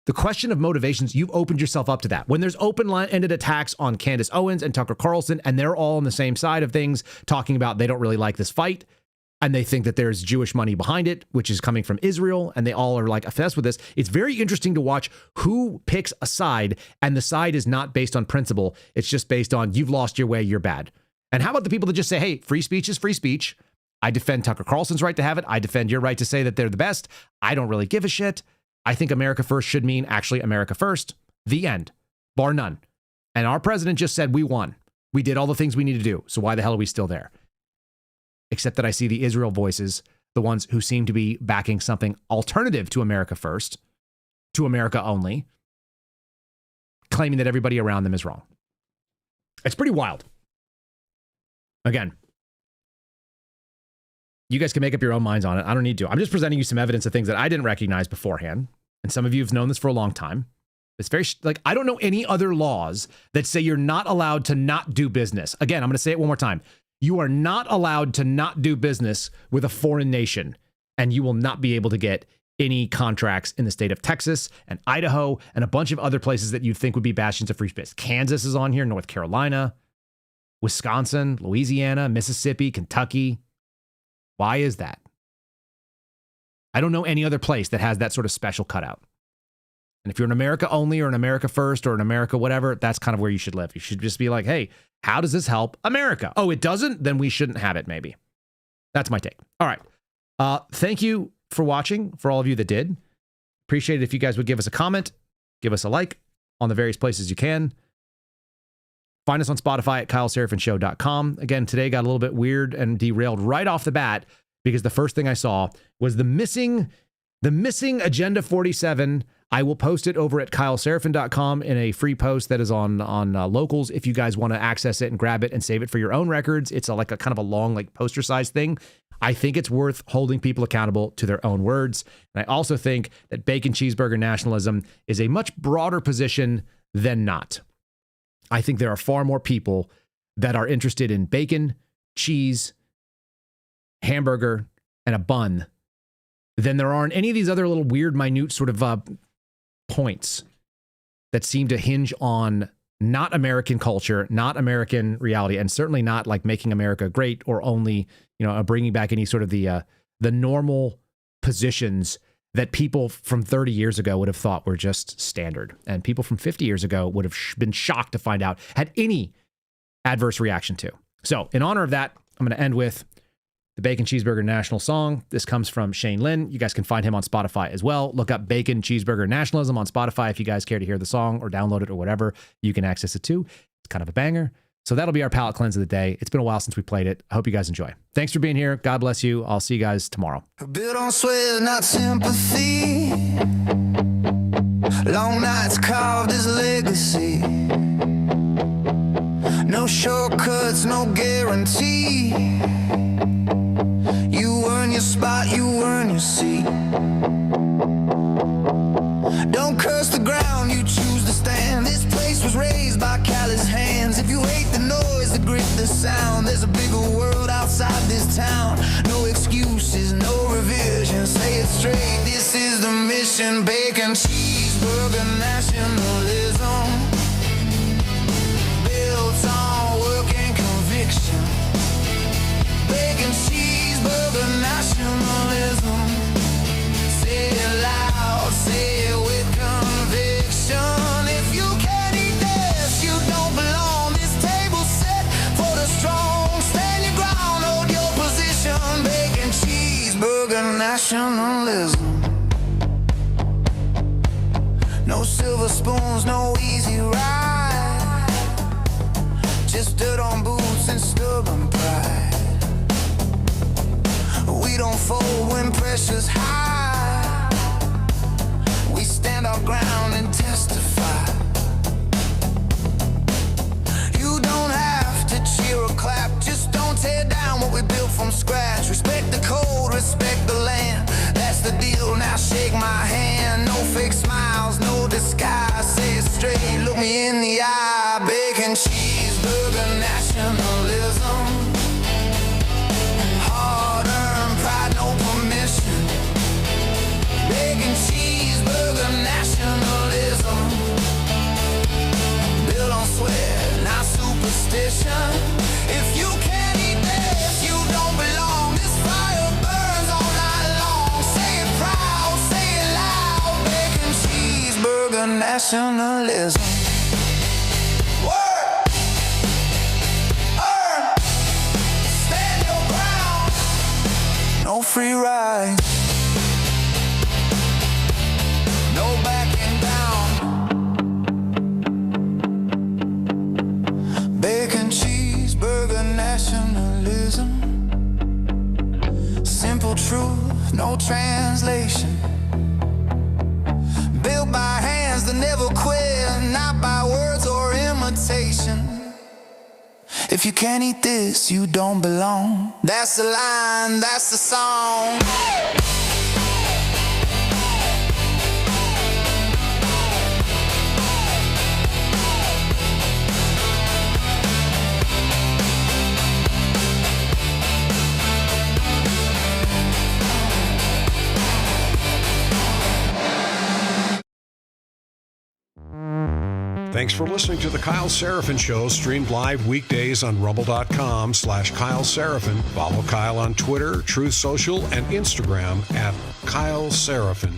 The question of motivations, you've opened yourself up to that. When there's open-ended attacks on Candace Owens and Tucker Carlson, and they're all on the same side of things, talking about they don't really like this fight, and they think that there's Jewish money behind it, which is coming from Israel, and they all are like obsessed with this. It's very interesting to watch who picks a side, and the side is not based on principle. It's just based on you've lost your way, you're bad. And how about the people that just say, hey, free speech is free speech. I defend Tucker Carlson's right to have it. I defend your right to say that they're the best. I don't really give a shit. I think America first should mean actually America first. The end. Bar none. And our president just said we won. We did all the things we need to do. So why the hell are we still there? Except that I see the Israel voices, the ones who seem to be backing something alternative to America first, to America only, claiming that everybody around them is wrong. It's pretty wild. Again, you guys can make up your own minds on it. I don't need to. I'm just presenting you some evidence of things that I didn't recognize beforehand. And some of you have known this for a long time. It's very, like, I don't know any other laws that say you're not allowed to not do business. Again, I'm going to say it one more time. You are not allowed to not do business with a foreign nation, and you will not be able to get any contracts in the state of Texas and Idaho and a bunch of other places that you'd think would be bastions of free speech. Kansas is on here, North Carolina, Wisconsin, Louisiana, Mississippi, Kentucky. Why is that? I don't know any other place that has that sort of special cutout. And if you're an America only or an America first or an America whatever, that's kind of where you should live. You should just be like, hey, how does this help America? Oh, it doesn't? Then we shouldn't have it, maybe. That's my take. All right. Thank you for watching, for all of you that did. Appreciate it if you guys would give us a comment, give us a like on the various places you can. Find us on Spotify at KyleSeraphinShow.com. Again, today got a little bit weird and derailed right off the bat because the first thing I saw was the missing Agenda 47. I will post it over at KyleSeraphin.com in a free post that is on Locals if you guys want to access it and grab it and save it for your own records. It's like a kind of a long like poster size thing. I think it's worth holding people accountable to their own words. And I also think that bacon cheeseburger nationalism is a much broader position than not. I think there are far more people that are interested in bacon, cheese, hamburger, and a bun than there are in any of these other little weird, minute sort of points that seem to hinge on not American culture, not American reality, and certainly not like making America great or only, bringing back any sort of the normal positions that people from 30 years ago would have thought were just standard. And people from 50 years ago would have been shocked to find out had any adverse reaction to. So in honor of that, I'm going to end with the Bacon Cheeseburger National song. This comes from Shane Lynn. You guys can find him on Spotify as well. Look up Bacon Cheeseburger Nationalism on Spotify if you guys care to hear the song or download it or whatever. You can access it too. It's kind of a banger. So that'll be our palate cleanse of the day. It's been a while since we played it. I hope you guys enjoy. Thanks for being here. God bless you. I'll see you guys tomorrow. Built on sweat, not sympathy. Long nights carved as legacy. No shortcuts, no guarantee. You earn your spot, you earn your seat. Don't curse the ground, you choose to stand. This place was raised by callous hands. If you hate the noise, the grit, the sound, there's a bigger world outside this town. No excuses, no revision. Say it straight, this is the mission. Bacon, cheeseburger, nationalism. Built on work and conviction. Bacon, cheeseburger, nationalism. Say it loud, say it with conviction. If you can't eat this, you don't belong. This table's set for the strong. Stand your ground, hold your position. Bacon, cheeseburger, nationalism. No silver spoons, no easy ride. Just dirt on boots and stubborn pride. We don't fold when pressure's high. We stand our ground and testify. You don't have to cheer or clap. Just don't tear down what we built from scratch. Respect the code, respect the land. That's the deal, now shake my hand. No fake smiles, no disguise. Say it straight, look me in the eye. Bacon, cheeseburger, nationalism. Hard-earned pride, no permission. Bacon, cheeseburger, nationalism. Built on sweat, not superstition. If you can't eat this, you don't belong. This fire burns all night long. Say it proud, say it loud. Bacon, cheeseburger, nationalism. Work, earn, stand your ground. No free ride. No backing down. Bacon, cheeseburger, nationalism. Simple truth, no translation. Built by hands that never quit, not by words or imitation. If you can't eat this, you don't belong. That's the line, that's the song. Thanks for listening to The Kyle Seraphin Show, streamed live weekdays on rumble.com/Kyle Seraphin. Follow Kyle on Twitter, Truth Social, and Instagram at Kyle Seraphin.